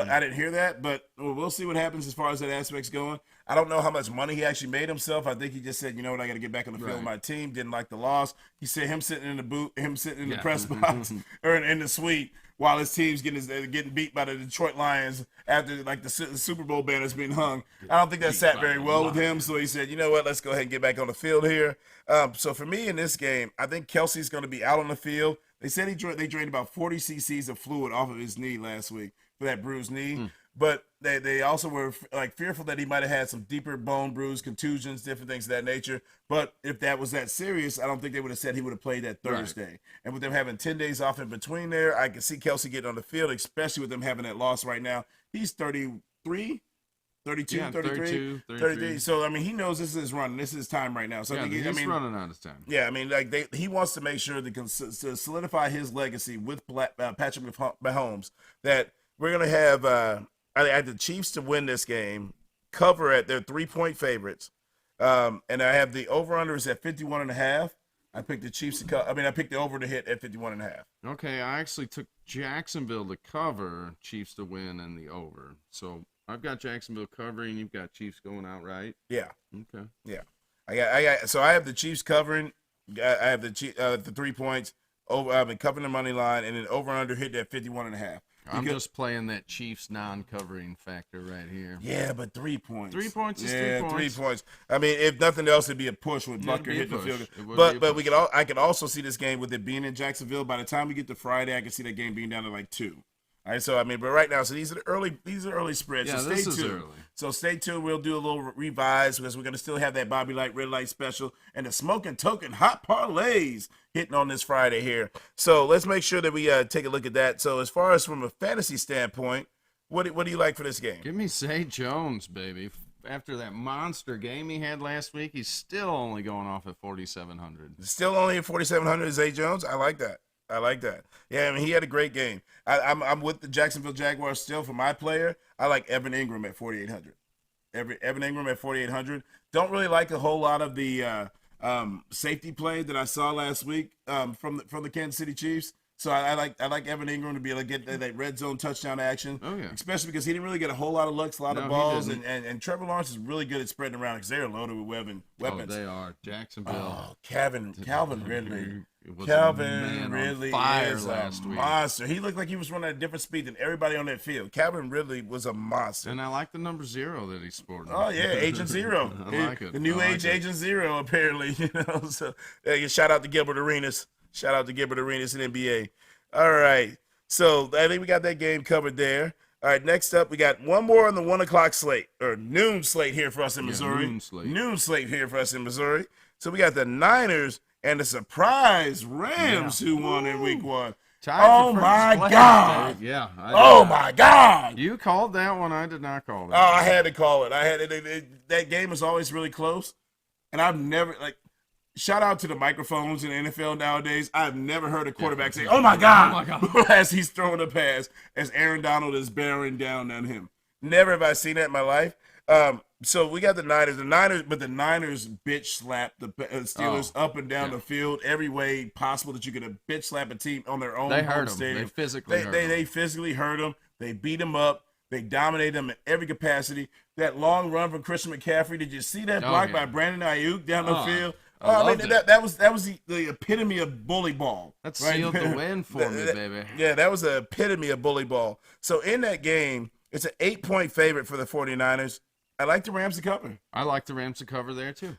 I didn't hear that, but we'll see what happens as far as that aspect's going. I don't know how much money he actually made himself. I think he just said, you know what, I got to get back on the field with my team. Didn't like the loss. He said him sitting in the booth, him sitting in the press box or in the suite while his team's getting beat by the Detroit Lions after the Super Bowl banner's being hung. I don't think that sat very well with him. So he said, you know what, let's go ahead and get back on the field here. So for me in this game, I think Kelsey's going to be out on the field. They said they drained about 40 cc's of fluid off of his knee last week for that bruised knee. But they also were fearful that he might have had some deeper bone bruise, contusions, different things of that nature. But if that was that serious, I don't think they would have said he would have played that Thursday. Right. And with them having 10 days off in between there, I can see Kelsey getting on the field, especially with them having that loss right now. He's 33. 33. So, he knows this is his run. This is his time right now. So he's running out of time. Yeah, he wants to make sure to solidify his legacy with Patrick Mahomes that we're going to have I had the Chiefs to win this game, cover at their 3-point favorites. And I have the over-unders at 51.5. I picked the Chiefs to I picked the over to hit at 51.5. Okay, I actually took Jacksonville to cover, Chiefs to win, and the over. So I've got Jacksonville covering. You've got Chiefs going out, right? Yeah. Okay. Yeah. I have the Chiefs covering. I have the 3 points. I've been covering the money line, and then over and under hit at 51.5. I'm just playing that Chiefs non-covering factor right here. Yeah, but 3 points. 3 points is 3 points. If nothing else, it'd be a push with Butker hitting the field. But I could also see this game with it being in Jacksonville. By the time we get to Friday, I can see that game being down to 2. All right, so but right now, so these are early spreads. Yeah, so this stay is tuned. early. So stay tuned. We'll do a little revise because we're gonna still have that Bobby Light, Red Light special and the Smoking Token Hot Parlays hitting on this Friday here. So let's make sure that we take a look at that. So as far as from a fantasy standpoint, what do you like for this game? Give me Zay Jones, baby. after that monster game he had last week, he's still only going off at 4,700. Still only at 4,700 is Zay Jones. I like that. Yeah, I mean, he had a great game. I'm with the Jacksonville Jaguars still for my player. I like Evan Ingram at 4,800. Evan Ingram at 4,800. Don't really like a whole lot of the safety play that I saw last week from the Kansas City Chiefs. So I like Evan Ingram to be able to get that red zone touchdown action. Oh, yeah. Especially because he didn't really get a whole lot of looks, a lot of balls, and Trevor Lawrence is really good at spreading around because they're loaded with weapons. Oh, they are. Jacksonville. Oh, Calvin Ridley. Was Calvin Ridley is a monster. He looked like he was running at a different speed than everybody on that field. Calvin Ridley was a monster. And I like the number 0 that he's sporting. Oh yeah, Agent Zero. I like it. The new age Agent Zero, apparently. So shout out to Gilbert Arenas. Shout out to Gilbert Arenas in NBA. All right. So I think we got that game covered there. All right, next up, we got one more on the 1 o'clock slate, or noon slate here for us in Missouri. Noon slate here for us in Missouri. So we got the Niners and the surprise Rams who won in week 1. Oh, my God. Yeah. Oh, my God. You called that one. I did not call that. Oh, I had to call it. That game is always really close. And I've never, shout out to the microphones in the NFL nowadays. I've never heard a quarterback say, "Oh my God," as he's throwing a pass, as Aaron Donald is bearing down on him. Never have I seen that in my life. So we got the Niners, but the Niners bitch slapped the Steelers up and down the field every way possible that you could bitch slap a team on their own home stadium. They physically hurt them. They physically hurt them. They beat them up. They dominated them in every capacity. That long run from Christian McCaffrey. Did you see that block by Brandon Ayuk down the field? I mean, that was the epitome of bully ball. That sealed the win for me, baby. Yeah, that was the epitome of bully ball. So in that game, it's an 8-point favorite for the 49ers. I like the Rams to cover. I like the Rams to cover there, too.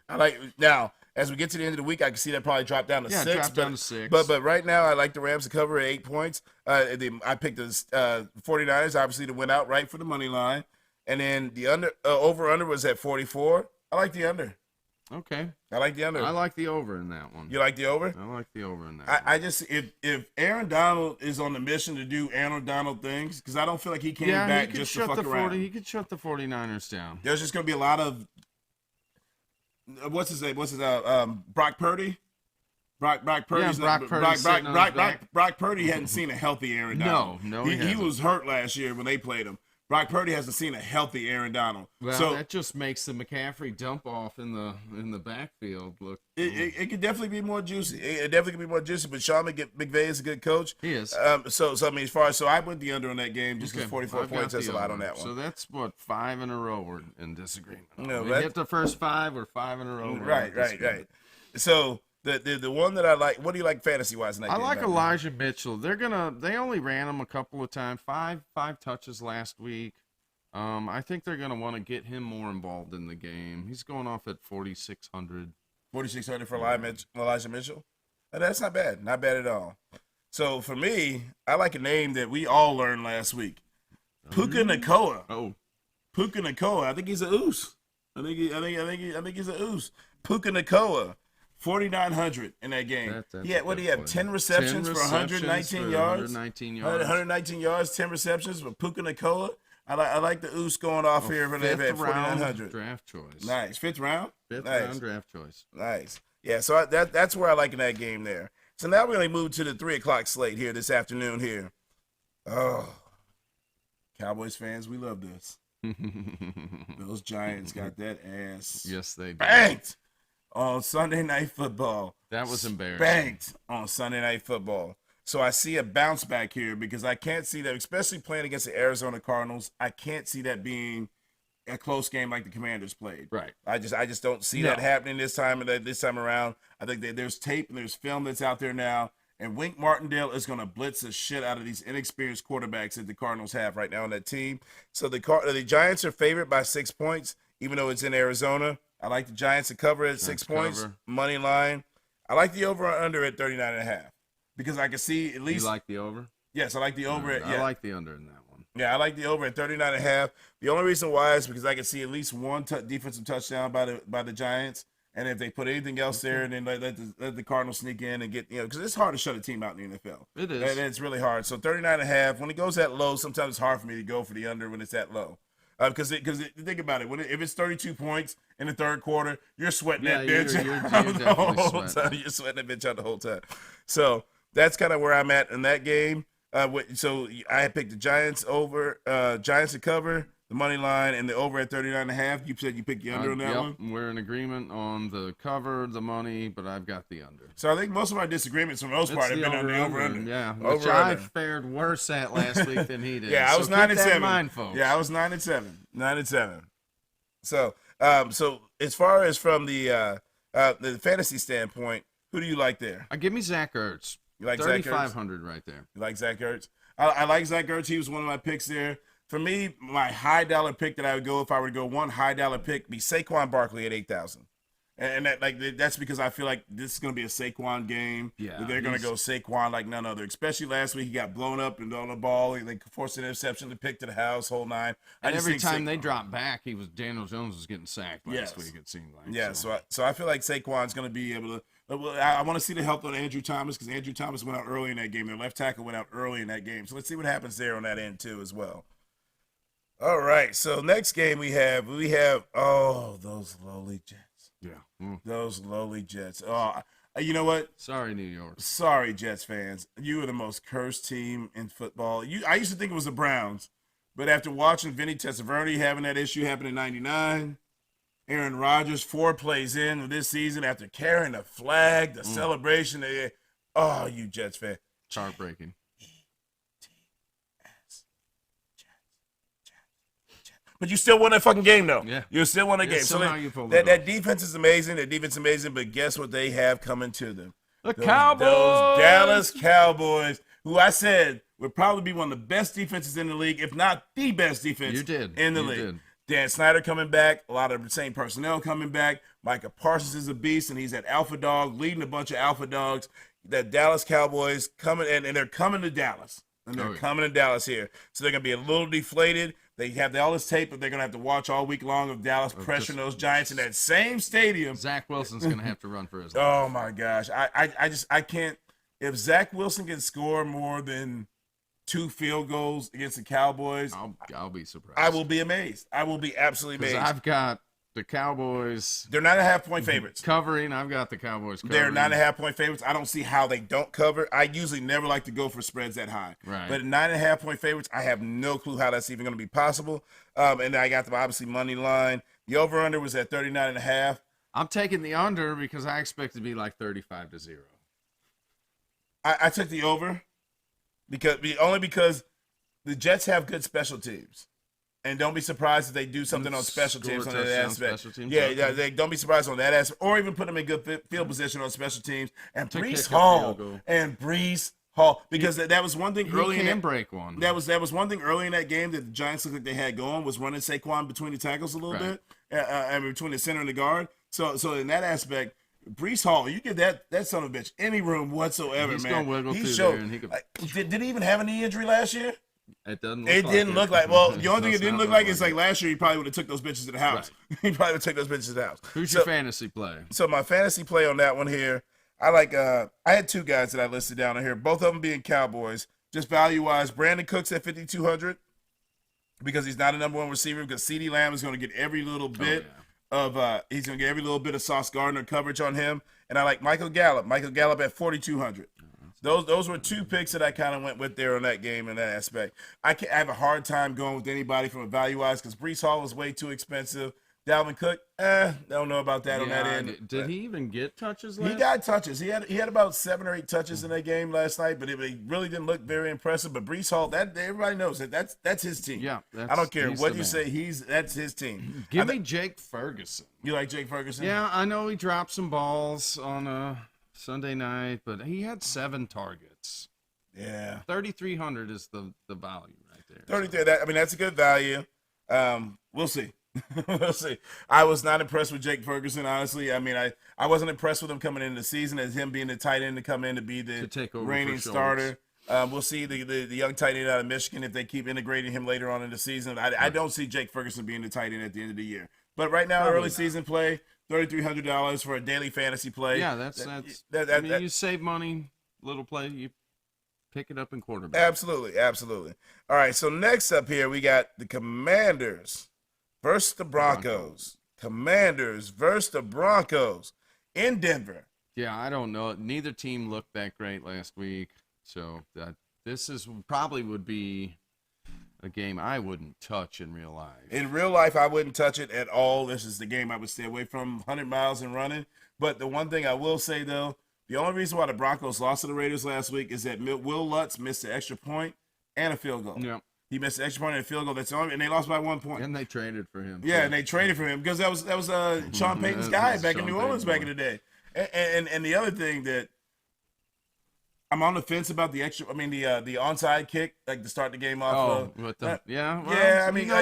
Now, as we get to the end of the week, I can see that probably drop down to 6. Drop down to 6. But right now, I like the Rams to cover at 8 points. I picked the 49ers, obviously, to win outright for the money line. And then the over-under was at 44. I like the under. Okay. I like the under. I like the over in that one. You like the over? I like the over in that one. I just, if Aaron Donald is on the mission to do Aaron Donald things, because I don't feel like he came back just to fuck around. He could shut the 49ers down. There's just going to be a lot of, what's his name? Brock Purdy? Brock Purdy's Brock Purdy hadn't seen a healthy Aaron Donald. No, he was hurt last year when they played him. Brock Purdy hasn't seen a healthy Aaron Donald. Well, so that just makes the McCaffrey dump off in the backfield look. It could definitely be more juicy. It definitely could be more juicy. But Sean McVay is a good coach. He is. So I mean, I went the under on that game just because 44 points. That's a lot on that one. So that's what 5 in a row we're in disagreement. No, we hit the first 5 or 5 in a row. Right. So the one that I like. What do you like fantasy wise? I like Elijah Mitchell. They only ran him a couple of times. Five touches last week. I think they're gonna want to get him more involved in the game. He's going off at 4,600. 4,600 for Elijah Mitchell. That's not bad. Not bad at all. So for me, I like a name that we all learned last week. Puka Nacua. Oh, Puka Nacua. I think he's a oos. I think he's a oos. Puka Nacua. 4,900 in that game. He had 10 receptions for 119 yards. 119 yards, 10 receptions for Puka Nacua. I like the oos going off here for that 4,900. Draft choice. Nice. Fifth round round draft choice. Nice. Yeah, so that's where I like in that game there. So now we're going to move to the 3 o'clock slate here this afternoon here. Oh, Cowboys fans, we love this. Those Giants got that ass. Yes, they did. Banked on Sunday Night Football. That was embarrassing. Banked on Sunday Night Football. So I see a bounce back here because I can't see that, especially playing against the Arizona Cardinals, I can't see that being a close game like the Commanders played. Right. I just don't see that happening this time around. I think that there's tape and there's film that's out there now, and Wink Martindale is going to blitz the shit out of these inexperienced quarterbacks that the Cardinals have right now on that team. So the Giants are favored by 6 points, even though it's in Arizona. I like the Giants to cover at 6 points. Money line. I like the over or under at 39.5 because I can see at least. You like the over? Yes, I like the over. I like the under in that one. Yeah, I like the over at 39.5. The only reason why is because I can see at least one defensive touchdown by the Giants. And if they put anything else there, then let the Cardinals sneak in and get, because it's hard to shut a team out in the NFL. It is. And it's really hard. So 39.5, when it goes that low, sometimes it's hard for me to go for the under when it's that low. Because think about it, if it's 32 points in the third quarter, you're sweating that you're bitch definitely the whole sweating. time. You're sweating that bitch out the whole time. So that's kind of where I'm at in that game. So I picked the Giants to cover the money line and the over at 39.5. You said you picked the under on that one. We're in agreement on the cover, the money, but I've got the under. So I think most of our disagreements, for the most part, have been on the over-under. Yeah, which I fared worse at last week than he did. Yeah, I was 9-7. Mind, folks. Yeah, I was 9-7. 9-7. So, so as far as from the fantasy standpoint, who do you like there? Give me Zach Ertz. You like Zach Ertz? 3,500 right there. You like Zach Ertz? I like Zach Ertz. He was one of my picks there. For me, my high dollar pick that I would go if I were to go one high dollar pick be Saquon Barkley at 8,000. And that's because I feel like this is going to be a Saquon game. Yeah, they're going to go Saquon like none other. Especially last week, he got blown up and on the ball. They forced an interception to pick to the house, whole nine. And every time they dropped back, Daniel Jones was getting sacked last week. It seemed like. Yeah, so I feel like Saquon's going to be able to. I want to see the help on Andrew Thomas because Andrew Thomas went out early in that game. Their left tackle went out early in that game. So let's see what happens there on that end too as well. All right, so next game we have those lowly Jets. Yeah. Those lowly Jets. Oh, you know what? Sorry, New York. Sorry, Jets fans. You are the most cursed team in football. I used to think it was the Browns, but after watching Vinny Testaverde having that issue happen in '99, Aaron Rodgers 4 plays in this season after carrying the flag, the celebration. You Jets fan. It's heartbreaking. But you still won that fucking game, though. Yeah. You still won that game. So that defense is amazing. That defense is amazing. But guess what they have coming to them? Cowboys. Those Dallas Cowboys, who I said would probably be one of the best defenses in the league, if not the best defense in the league. Dan Snyder coming back. A lot of the same personnel coming back. Micah Parsons is a beast, and he's that alpha dog, leading a bunch of alpha dogs. That Dallas Cowboys coming, and they're coming to Dallas. And they're coming to Dallas here. So they're going to be a little deflated. They have all this tape that they're going to have to watch all week long of Dallas pressuring those Giants in that same stadium. Zach Wilson's going to have to run for his life. Oh, my gosh. I can't. If Zach Wilson can score more than 2 field goals against the Cowboys, I'll be surprised. I will be amazed. I will be absolutely amazed. I've got the Cowboys. They're 9.5-point favorites. Covering. I've got the Cowboys covering. They're 9.5-point favorites. I don't see how they don't cover. I usually never like to go for spreads that high. Right. But 9.5-point favorites, I have no clue how that's even going to be possible. And I got the obviously money line. The over-under was at 39.5. I'm taking the under because I expect it to be like 35-0. I took the over because the Jets have good special teams. And don't be surprised if they do something on special teams on that aspect. Yeah, they don't be surprised on that aspect, or even put them in good field position on special teams. And Breece Hall, because that was one thing early in that break one. That was one thing early in that game that the Giants looked like they had going was running Saquon between the tackles a little bit, and between the center and the guard. So in that aspect, Breece Hall, you give that son of a bitch any room whatsoever, He's man. Gonna wiggle he through showed. there and he could... Did he even have a knee injury last year? It doesn't. Didn't look like. Well, the only thing it didn't look like is like last year he probably would have took those bitches to the house. Right. He probably would take those bitches to the house. Who's your fantasy play? So my fantasy play on that one here, I like. I had 2 guys that I listed down here. Both of them being Cowboys. Just value wise, Brandon Cooks at 5,200 because he's not a number 1 receiver. Because CeeDee Lamb is going to get every little bit of. He's going to get every little bit of Sauce Gardner coverage on him. And I like Michael Gallup. Michael Gallup at 4,200. Those were 2 picks that I kind of went with there on that game in that aspect. I have a hard time going with anybody from a value-wise because Breece Hall was way too expensive. Dalvin Cook, don't know about that on that end. Did he even get touches last? He got touches. He had about 7 or 8 touches in that game last night, but it really didn't look very impressive. But Breece Hall, that everybody knows that's his team. Yeah, I don't care what you say. That's his team. Give me Jake Ferguson. You like Jake Ferguson? Yeah, I know he dropped some balls on Sunday night, but he had 7 targets. Yeah, 3,300 is the value right there. 33. That's a good value. We'll see. We'll see. I was not impressed with Jake Ferguson, honestly. I wasn't impressed with him coming into the season as him being the tight end to come in to be the reigning starter. We'll see the young tight end out of Michigan if they keep integrating him later on in the season. I don't see Jake Ferguson being the tight end at the end of the year. But right now, early season play, $3,300 for a daily fantasy play. Yeah, that's you save money, little play, you pick it up in quarterback. Absolutely. All right, so next up here, we got the Commanders versus the Broncos. Commanders versus the Broncos in Denver. Yeah, I don't know. Neither team looked that great last week, so this probably would be a game I wouldn't touch in real life. In real life, I wouldn't touch it at all. This is the game I would stay away from, 100 miles and running. But the one thing I will say, though, the only reason why the Broncos lost to the Raiders last week is that Will Lutz missed an extra point and a field goal. Yeah. He missed an extra point and a field goal. That's only, and they lost by 1 point. And they traded for him. Yeah, and they traded for him because that was Sean Payton's guy back in New Orleans back in the day. And the other thing that I'm on the fence about the onside kick, like to start the game off.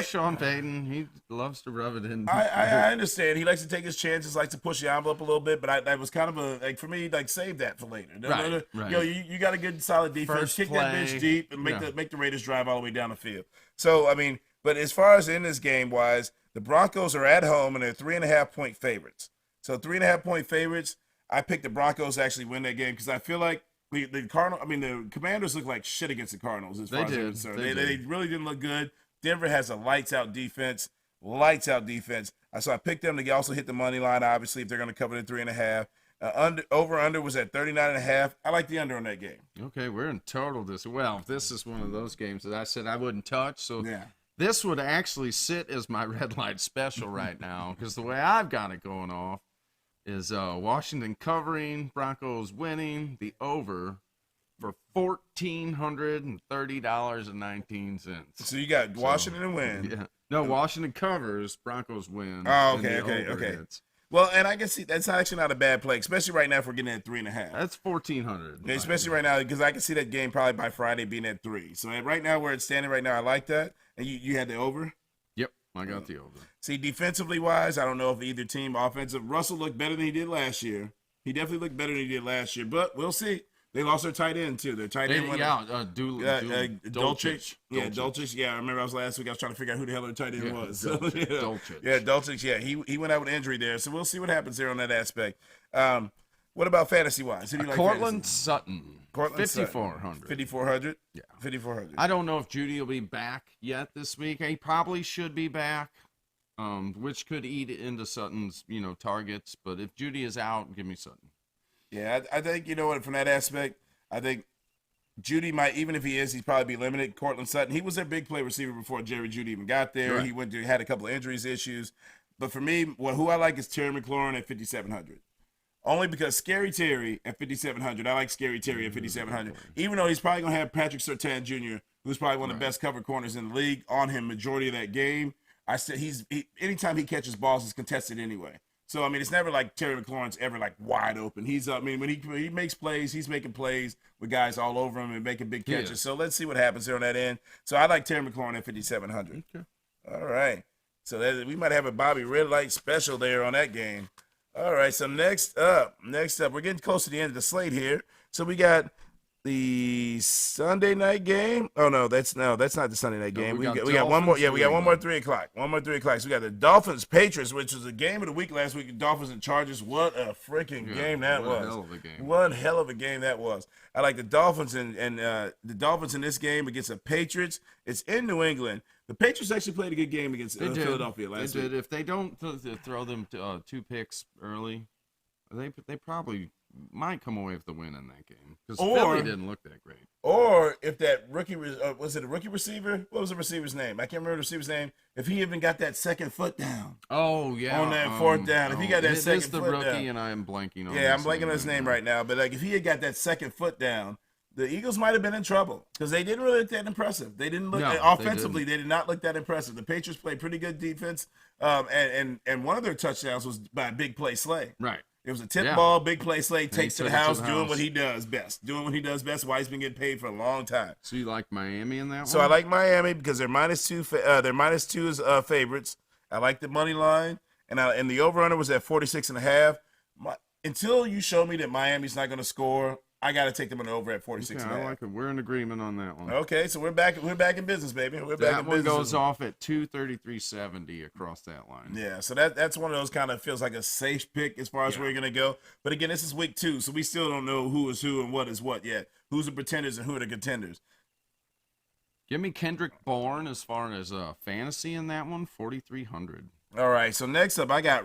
Sean Payton, he loves to rub it in. I understand. He likes to take his chances, likes to push the envelope a little bit, but that was kind of for me, save that for later. Right. You got a good solid defense. First kick play, that bitch deep and make the Raiders drive all the way down the field. So, but as far as in this game wise, the Broncos are at home and they're 3.5-point favorites. So 3.5-point favorites. I picked the Broncos to actually win that game because I feel like the Commanders look like shit against the Cardinals as far as I'm concerned. They really didn't look good. Denver has a lights out defense. So I picked them to also hit the money line, obviously, if they're going to cover the 3.5. Over-under was at 39.5. I like the under on that game. Okay, we're in total this. Well, this is one of those games that I said I wouldn't touch. So yeah. This would actually sit as my red light special right now because the way I've got it going off is Washington covering, Broncos winning, the over for $1,430.19. So you got Washington to win. Yeah. No, Washington covers, Broncos win. Oh, okay. Well, and I can see that's actually not a bad play, especially right now if we're getting at 3.5. That's 1,400. Yeah, especially right now because I can see that game probably by Friday being at 3. So right now where it's standing right now, I like that. And you had the over? Yep, I got the over. See, defensively wise, I don't know if either team offensive. Russell looked better than he did last year. He definitely looked better than he did last year, but we'll see. They lost their tight end too. Their tight end Dolchich. Yeah, Dolchich. Yeah, I remember last week I was trying to figure out who the hell their tight end was. Dolchich. Yeah, Dolchich. Yeah, he went out with injury there, so we'll see what happens there on that aspect. What about fantasy wise? Who do you like? Cortland Sutton. 5,400. 5,400. Yeah, 5,400. I don't know if Judy will be back yet this week. He probably should be back. Which could eat into Sutton's, targets. But if Judy is out, give me Sutton. Yeah, I think, from that aspect, I think Judy might, even if he is, he'd probably be limited. Cortland Sutton, he was their big play receiver before Jerry Jeudy even got there. Right. He had a couple of injuries issues. But for me, who I like is Terry McLaurin at 5,700. Only because Scary Terry at 5,700. I like Scary Terry at 5,700. Even though he's probably going to have Patrick Surtain Jr., who's probably one of the best cover corners in the league, on him majority of that game. I said anytime he catches balls, he's contested anyway. So, it's never like Terry McLaurin's ever like wide open. When he makes plays, he's making plays with guys all over him and making big catches. Yeah. So let's see what happens there on that end. So I like Terry McLaurin at 5,700. Okay. All right. So we might have a Bobby Red Light special there on that game. All right. So next up, we're getting close to the end of the slate here. So we got the Sunday night game. Oh no, that's not the Sunday night game. We got one more. Yeah, we got one more 3 o'clock. So we got the Dolphins Patriots, which was the game of the week last week. The Dolphins and Chargers. What a freaking game that was! Hell of a game. One hell of a game that was. I like the Dolphins and the Dolphins in this game against the Patriots. It's in New England. The Patriots actually played a good game against Philadelphia last week. If they don't throw them 2 picks early, they probably might come away with the win in that game because Philly didn't look that great. Or if that rookie was it a rookie receiver? What was the receiver's name? I can't remember the receiver's name. If he even got that second foot down. Oh yeah. On that fourth down, if he got that second foot down. It is the rookie, and I am blanking on. Yeah, I'm blanking on his name right now. But if he had got that second foot down, the Eagles might have been in trouble because they didn't really look that impressive. They didn't look offensively. They did not look that impressive. The Patriots played pretty good defense, and one of their touchdowns was by a big play Slay. Right. It was a tip ball, big play Slay, takes to the house, doing what he does best. Why he's been getting paid for a long time. So you like Miami in that one? So I like Miami because they're -2. They're -2 as favorites. I like the money line, and the over/under was at 46.5. Until you show me that Miami's not going to score, I got to take them on the over at 46 Okay, and a I half. like it. We're in agreement on that one. Okay, so we're back in business, baby. We're back That in one business. goes off at 233.70 across that line. Yeah, so that's one of those kind of feels like a safe pick as far as where you're going to go. But again, this is week 2, so we still don't know who is who and what is what yet. Who's the pretenders and who are the contenders. Give me Kendrick Bourne as far as fantasy in that one, 4,300. All right, so next up, I got,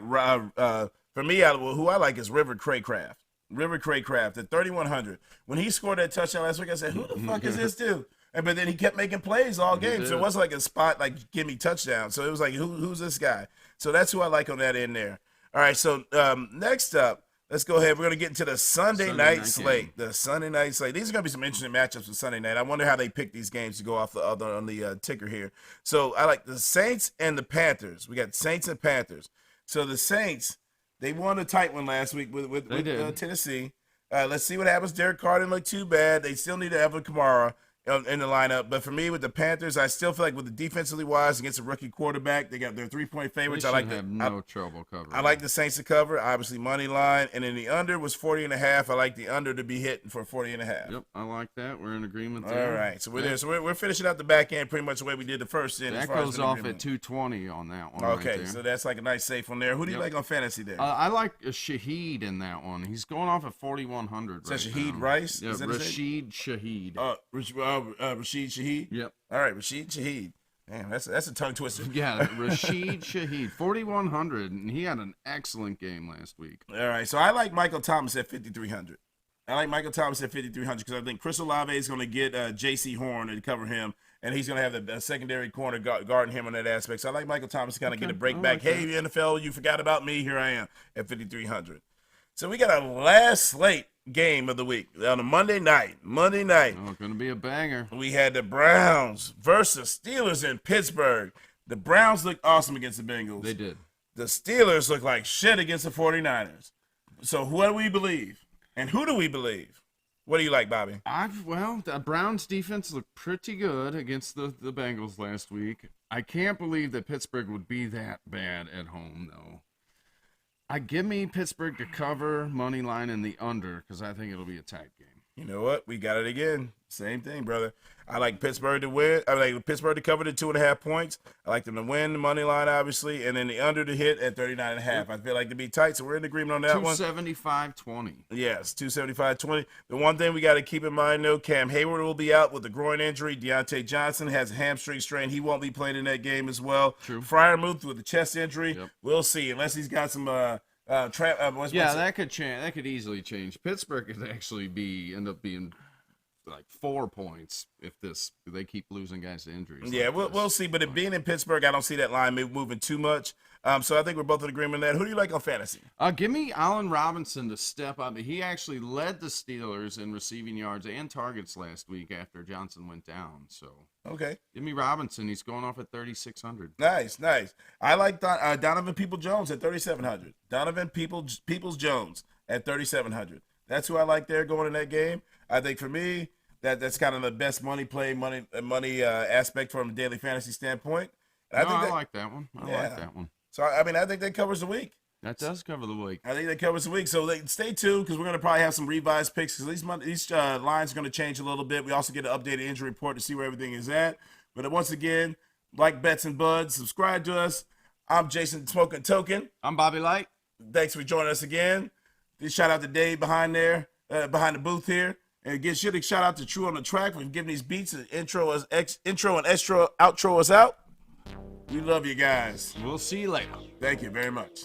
for me, who I like is River Craycraft. River Craycraft at 3,100. When he scored that touchdown last week, I said, who the fuck is this dude? But then he kept making plays all game, so it wasn't like a spot like give me touchdown. So it was like, who's this guy? So that's who I like on that end there. All right, so next up, let's go ahead. We're going to get into the Sunday night slate. The Sunday night slate. These are going to be some interesting matchups for Sunday night. I wonder how they pick these games to go off on the ticker here. So I like the Saints and the Panthers. We got Saints and Panthers. So the Saints, they won a tight one last week with Tennessee. Let's see what happens. Derek Carr didn't look too bad. They still need Evan Kamara in the lineup. But for me, with the Panthers, I still feel like with the defensively wise against a rookie quarterback, they got their 3-point favorites. I like no trouble covering. I like the Saints to cover, obviously money line, and then the under was 40.5. I like the under to be hit for 40.5. Yep, I like that. We're in agreement there. All right, so we're there. So we're finishing out the back end pretty much the way we did the first end. That goes off at 220 on that one. Okay, right there. so that's like a nice safe one there. Who do you like on fantasy there? I like Shaheed in that one. He's going off at 4,100. Is that Shaheed Rice? Yeah, Rashid Shaheed. Rashid Shaheed? Yep. All right, Rashid Shaheed. Damn, that's a tongue twister. Yeah, Rashid Shaheed, 4,100, and he had an excellent game last week. All right, so I like Michael Thomas at 5,300. I like Michael Thomas at 5,300 because I think Chris Olave is going to get J.C. Horn to cover him, and he's going to have the secondary corner guarding him on that aspect. So I like Michael Thomas to kind of get a break back. Hey, NFL, you forgot about me. Here I am at 5,300. So we got our last slate game of the week on a Monday night. Oh, it's going to be a banger. We had the Browns versus Steelers in Pittsburgh. The Browns looked awesome against the Bengals. They did. The Steelers look like shit against the 49ers. So what do we believe? And who do we believe? What do you like, Bobby? Well, the Browns defense looked pretty good against the Bengals last week. I can't believe that Pittsburgh would be that bad at home, though. Give me Pittsburgh to cover, money line, and the under, because I think it'll be a tight game. You know what? We got it again. Same thing, brother. I like Pittsburgh to win. I like Pittsburgh to cover the 2.5 points. I like them to win the money line, obviously, and then the under to hit at 39.5. I feel like to be tight, so we're in agreement on that one. 275.20. Yes, 275.20. The one thing we got to keep in mind, though, Cam Hayward will be out with a groin injury. Deontay Johnson has a hamstring strain. He won't be playing in that game as well. True. Freiermuth with a chest injury. Yep. We'll see, unless he's got some that could change. That could easily change. Pittsburgh could actually end up being like 4 points if they keep losing guys to injuries. Yeah, we'll see. But it being in Pittsburgh, I don't see that line moving too much. So I think we're both in agreement on that. Who do you like on fantasy? Give me Allen Robinson to step up. He actually led the Steelers in receiving yards and targets last week after Johnson went down. So okay, give me Robinson. He's going off at 3,600. Nice. I like Donovan Peoples-Jones at 3,700. Donovan Peoples-Jones at 3,700. That's who I like there going in that game. I think for me, that's kind of the best money aspect from a daily fantasy standpoint. I like that one. I like that one. So, I think that covers the week. That does cover the week. I think that covers the week. So stay tuned because we're going to probably have some revised picks because these lines are going to change a little bit. We also get an updated injury report to see where everything is at. But once again, like Bets and Buds, subscribe to us. I'm Jason Smoking Token. I'm Bobby Light. Thanks for joining us again. Shout out to Dave behind the booth here. And shout out to True on the Track for giving these beats and intro and outro us out. We love you guys. We'll see you later. Thank you very much.